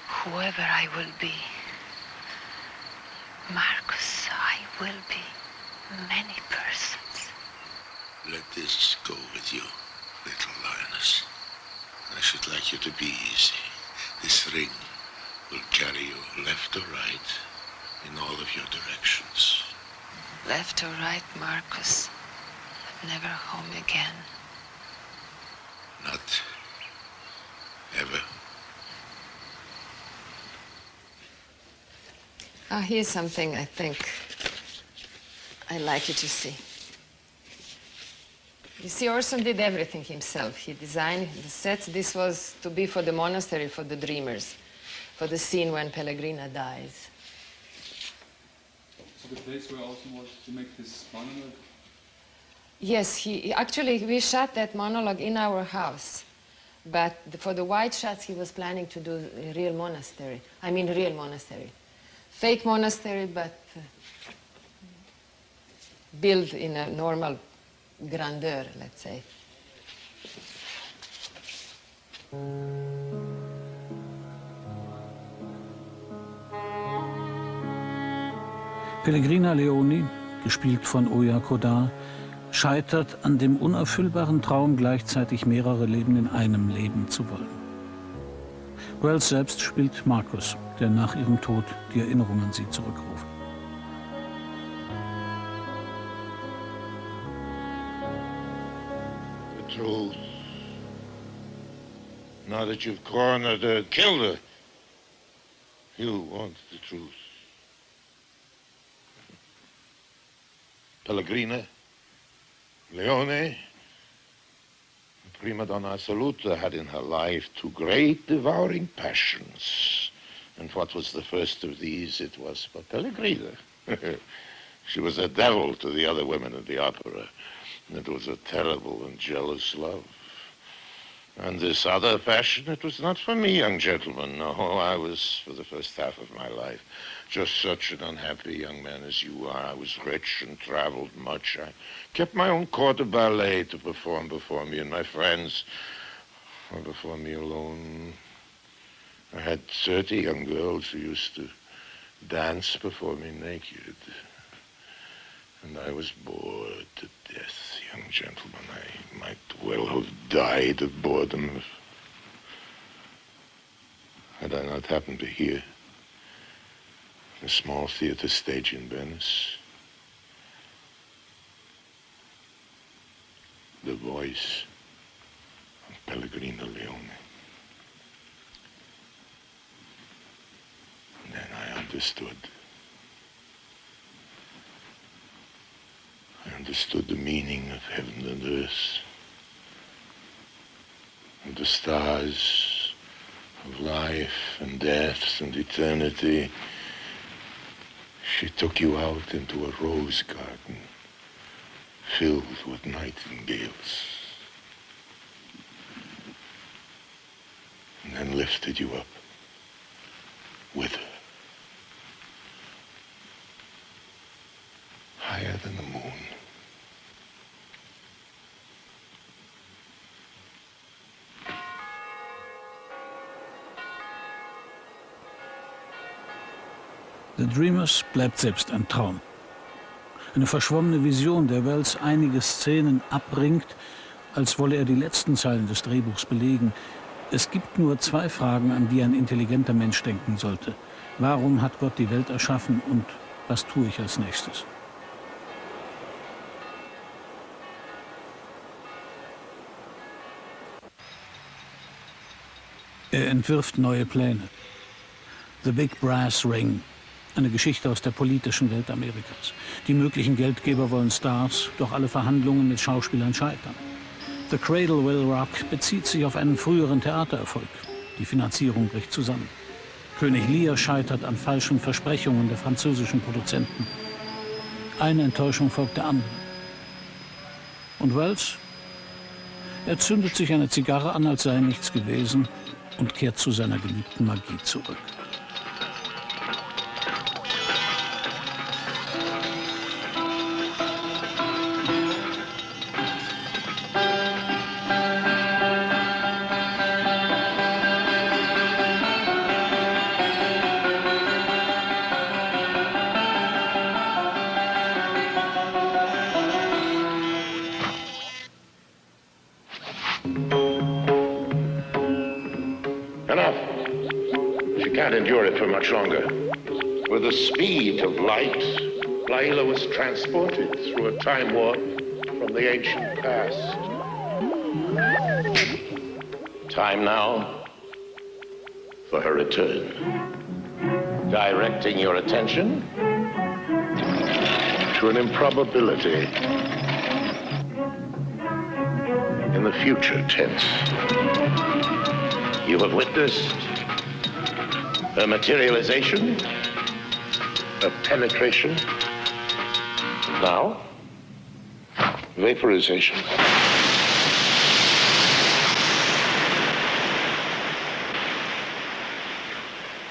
whoever I will be. Marcus, I will be many persons. Let this go with you, little lioness. I should like you to be easy. This ring will carry you left or right in all of your directions. Left or right, Marcus, but never home again. Not ever. Here's something I think I'd like you to see. You see, Orson did everything himself. He designed the sets. This was to be for the monastery, for the dreamers, for the scene when Pellegrina dies. So the place where Orson was to make this monologue? Yes, actually, we shot that monologue in our house. But for the white shots, he was planning to do a real monastery. I mean, real monastery. Fake monastery, but built in a normal grandeur, let's say. Pellegrina Leoni, gespielt von Oya Kodar, scheitert an dem unerfüllbaren Traum, gleichzeitig mehrere Leben in einem leben zu wollen. Wells selbst spielt Marcus, der nach ihrem Tod die Erinnerung an sie zurückruft. The truth. Now that you've cornered her, killed her, you want the truth. Pellegrina, Leone, prima donna assoluta, had in her life two great devouring passions. And what was the first of these? It was for Pellegrina. She was a devil to the other women in the opera. And it was a terrible and jealous love. And this other passion, it was not for me, young gentleman. No, I was, for the first half of my life, just such an unhappy young man as you are. I was rich and traveled much. I kept my own corps de ballet to perform before me and my friends, or before me alone. I had 30 young girls who used to dance before me naked. And I was bored to death, young gentleman. I might well have died of boredom had I not happened to hear a small theater stage in Venice the voice of Pellegrino Leone. And then I understood. I understood the meaning of heaven and earth, and the stars of life and death and eternity. She took you out into a rose garden filled with nightingales, and then lifted you up with her, higher than the moon. The Dreamers bleibt selbst ein Traum. Eine verschwommene Vision, der Wells einige Szenen abringt, als wolle er die letzten Zeilen des Drehbuchs belegen. Es gibt nur zwei Fragen, an die ein intelligenter Mensch denken sollte. Warum hat Gott die Welt erschaffen und was tue ich als nächstes? Er entwirft neue Pläne. The Big Brass Ring. Eine Geschichte aus der politischen Welt Amerikas. Die möglichen Geldgeber wollen Stars, doch alle Verhandlungen mit Schauspielern scheitern. The Cradle Will Rock bezieht sich auf einen früheren Theatererfolg. Die Finanzierung bricht zusammen. König Lear scheitert an falschen Versprechungen der französischen Produzenten. Eine Enttäuschung folgt der anderen. Und Wells? Er zündet sich eine Zigarre an, als sei nichts gewesen, und kehrt zu seiner geliebten Magie zurück. Enough. She can't endure it for much longer. With the speed of light, Laila was transported through a time warp from the ancient past. Time now for her return. Directing your attention to an improbability in the future tense. You have witnessed a materialization, a penetration, now vaporization.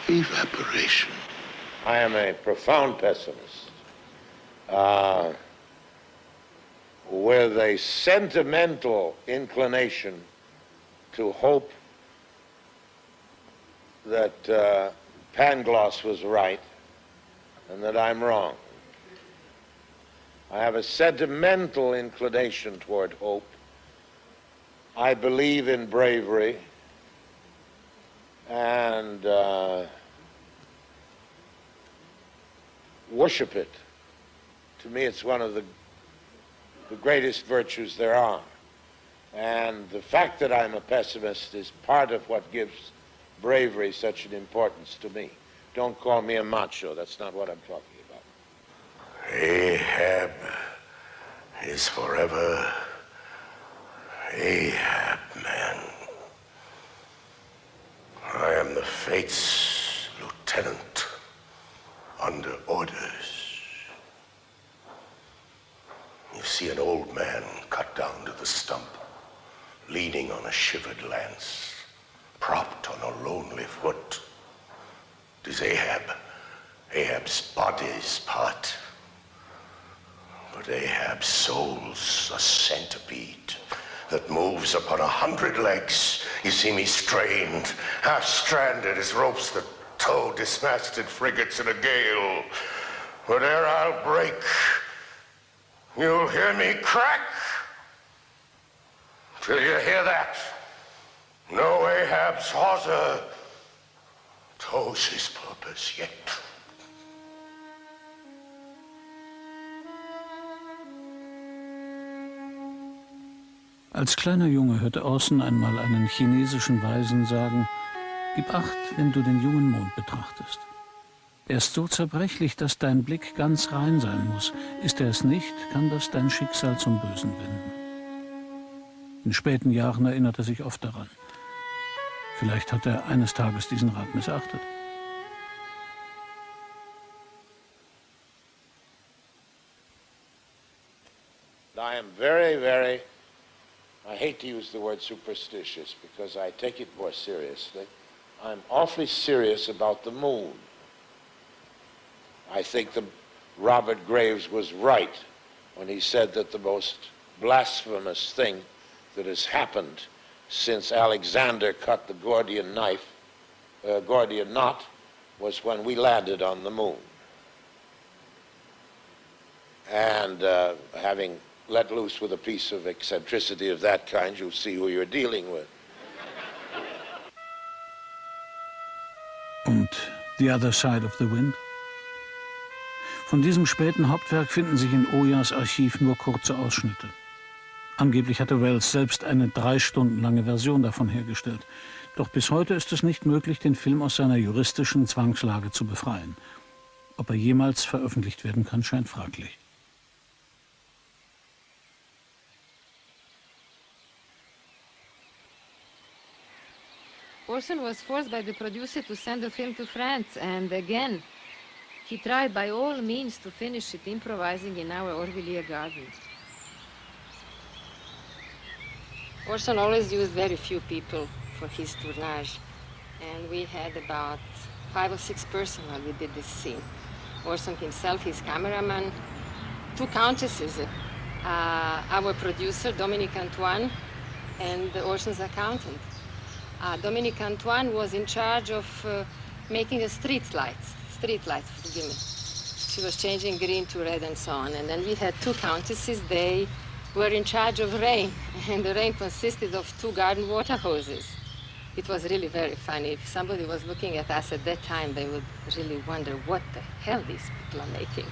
Evaporation. I am a profound pessimist with a sentimental inclination to hope that Pangloss was right and that I'm wrong. I have a sentimental inclination toward hope. I believe in bravery and worship it. To me, it's one of the greatest virtues there are. And the fact that I'm a pessimist is part of what gives bravery such an importance to me. Don't call me a macho. That's not what I'm talking about. Ahab is forever Ahab, man. I am the fate's lieutenant under orders. You see an old man cut down to the stump, leaning on a shivered lance, propped on a lonely foot. 'Tis Ahab's body's part, but Ahab's soul's a centipede that moves upon 100 legs. You see me strained, half-stranded as ropes that tow dismasted frigates in a gale. But ere I'll break, you'll hear me crack. Till you hear that, no Ahab's hawser tows his purpose yet. Als kleiner Junge hörte Orson einmal einen chinesischen Weisen sagen: Gib Acht, wenn du den jungen Mond betrachtest. Er ist so zerbrechlich, dass dein Blick ganz rein sein muss. Ist er es nicht, kann das dein Schicksal zum Bösen wenden. In späten Jahren erinnert er sich oft daran. Vielleicht hat er eines Tages diesen Rat missachtet. I am I hate to use the word superstitious because I take it more seriously. I'm awfully serious about the moon. I think that Robert Graves was right when he said that the most blasphemous thing that has happened since Alexander cut the Gordian knot was when we landed on the moon. And having let loose with a piece of eccentricity of that kind, you'll see who you're dealing with. Und The Other Side of the Wind? Von diesem späten Hauptwerk finden sich in Oyas Archiv nur kurze Ausschnitte. Angeblich hatte Welles selbst eine 3 Stunden lange Version davon hergestellt. Doch bis heute ist es nicht möglich, den Film aus seiner juristischen Zwangslage zu befreien. Ob er jemals veröffentlicht werden kann, scheint fraglich. Orson was forced by the producer to send the film to France, and again, he tried by all means to finish it improvising in our Orvilliers garden. Orson always used very few people for his tournage, and we had about 5 or 6 persons when we did this scene. Orson himself, his cameraman, 2 countesses, our producer, Dominique Antoine, and Orson's accountant. Dominique Antoine was in charge of making the street lights, forgive me. She was changing green to red and so on. And then we had 2 countesses. They were in charge of rain, and the rain consisted of 2 garden water hoses. It was really very funny. If somebody was looking at us at that time, they would really wonder what the hell these people are making.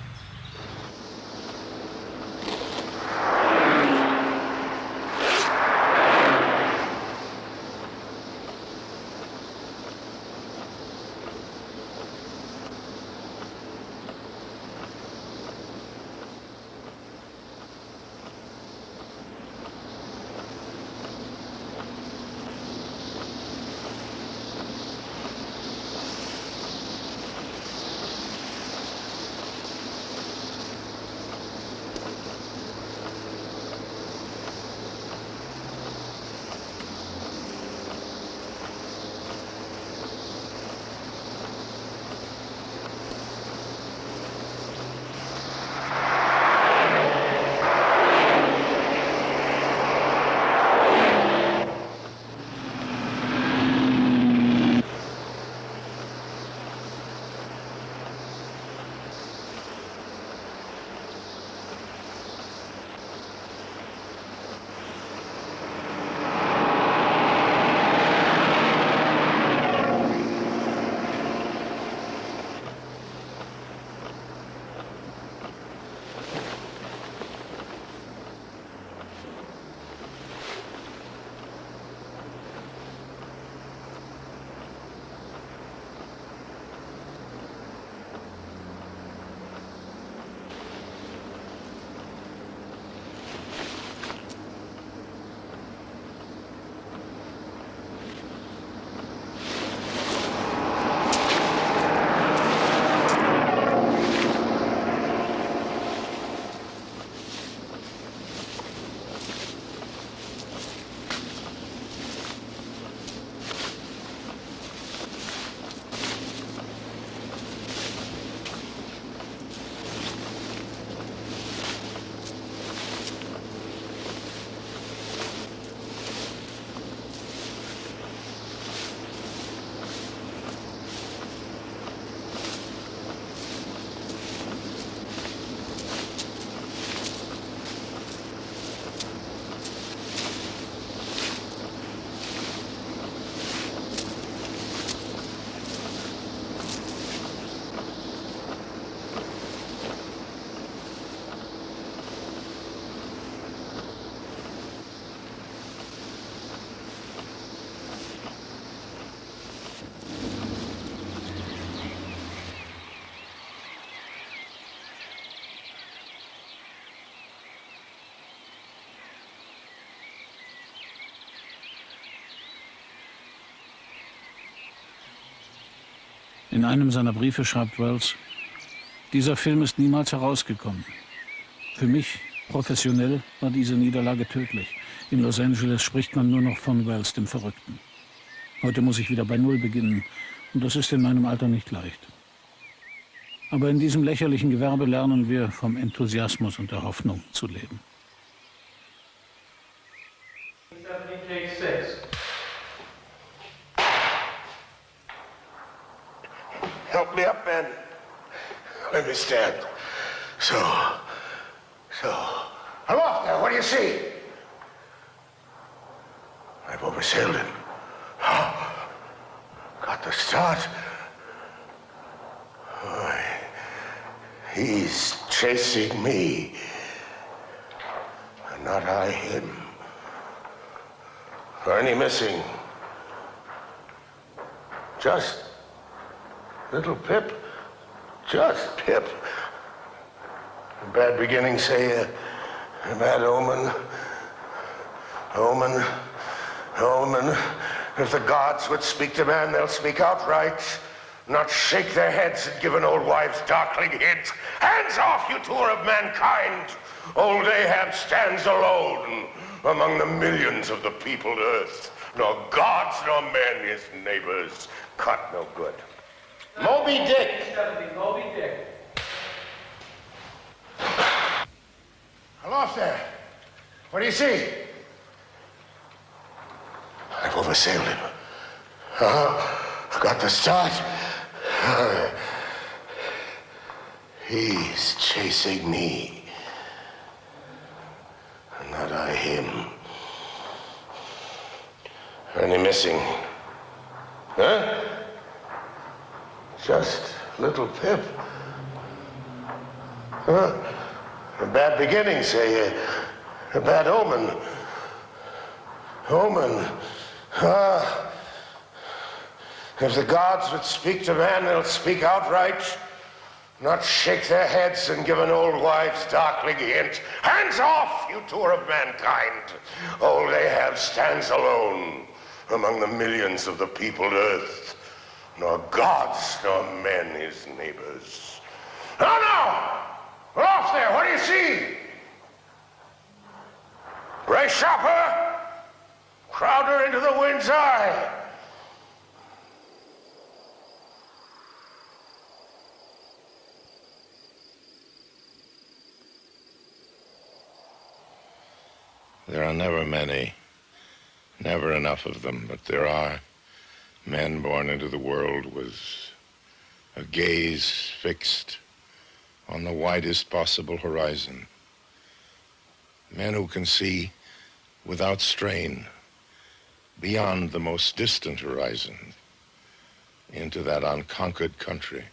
In einem seiner Briefe schreibt Wells: Dieser Film ist niemals herausgekommen. Für mich, professionell, war diese Niederlage tödlich. In Los Angeles spricht man nur noch von Wells, dem Verrückten. Heute muss ich wieder bei Null beginnen. Und das ist in meinem Alter nicht leicht. Aber in diesem lächerlichen Gewerbe lernen wir, vom Enthusiasmus und der Hoffnung zu leben. Help me up, man. Let me stand. So. Aloft there, what do you see? I've oversailed him. Got the start. He's chasing me, and not I him. Any missing? Just little Pip. Just Pip. A bad beginning, say, a bad omen. Omen. If the gods would speak to man, they'll speak outright, not shake their heads and give an old wife's darkling hint. Hands off, you tour of mankind! Old Ahab stands alone among the millions of the peopled earth. Nor gods nor men his neighbors. Cut no good. Moby Dick! Moby Dick. Aloft there. What do you see? I've oversailed him. Got the start. He's chasing me, and not I him. Any missing? Huh? Just little Pip. Huh? A bad beginning, say, a bad omen. Omen. If the gods would speak to man, they'll speak outright, not shake their heads and give an old wife's darkling hint. Hands off, you tour of mankind! Old Ahab stands alone among the millions of the peopled earth, nor gods nor men his neighbors. No! Off there, what do you see? Brace shopper! Crowd her into the wind's eye! There are never many, never enough of them, but there are men born into the world with a gaze fixed on the widest possible horizon. Men who can see without strain beyond the most distant horizon into that unconquered country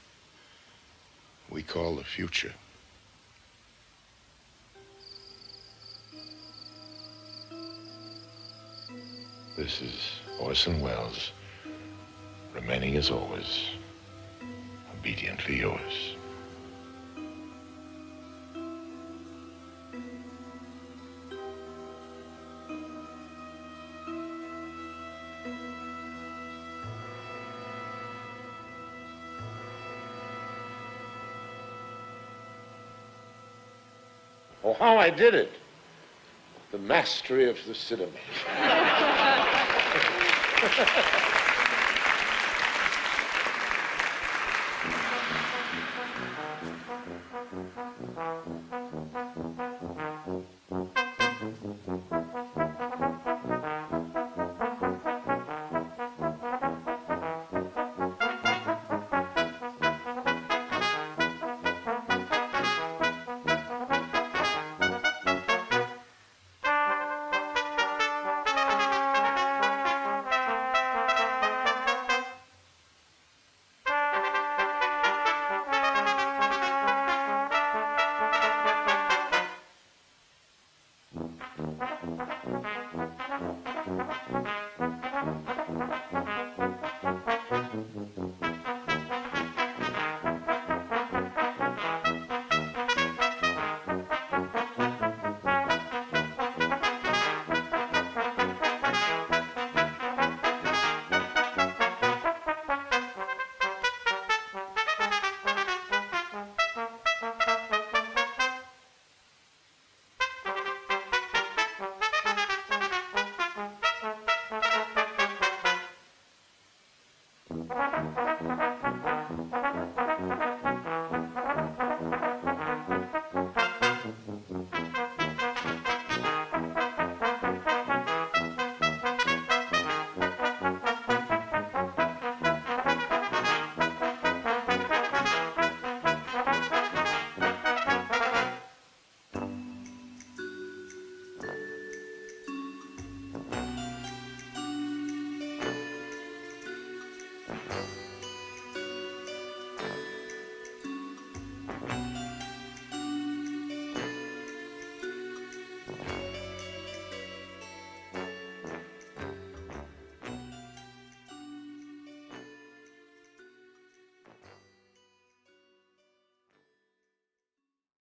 we call the future. This is Orson Welles, remaining as always, obediently yours. Oh, how I did it! The mastery of the cinema. Thank you.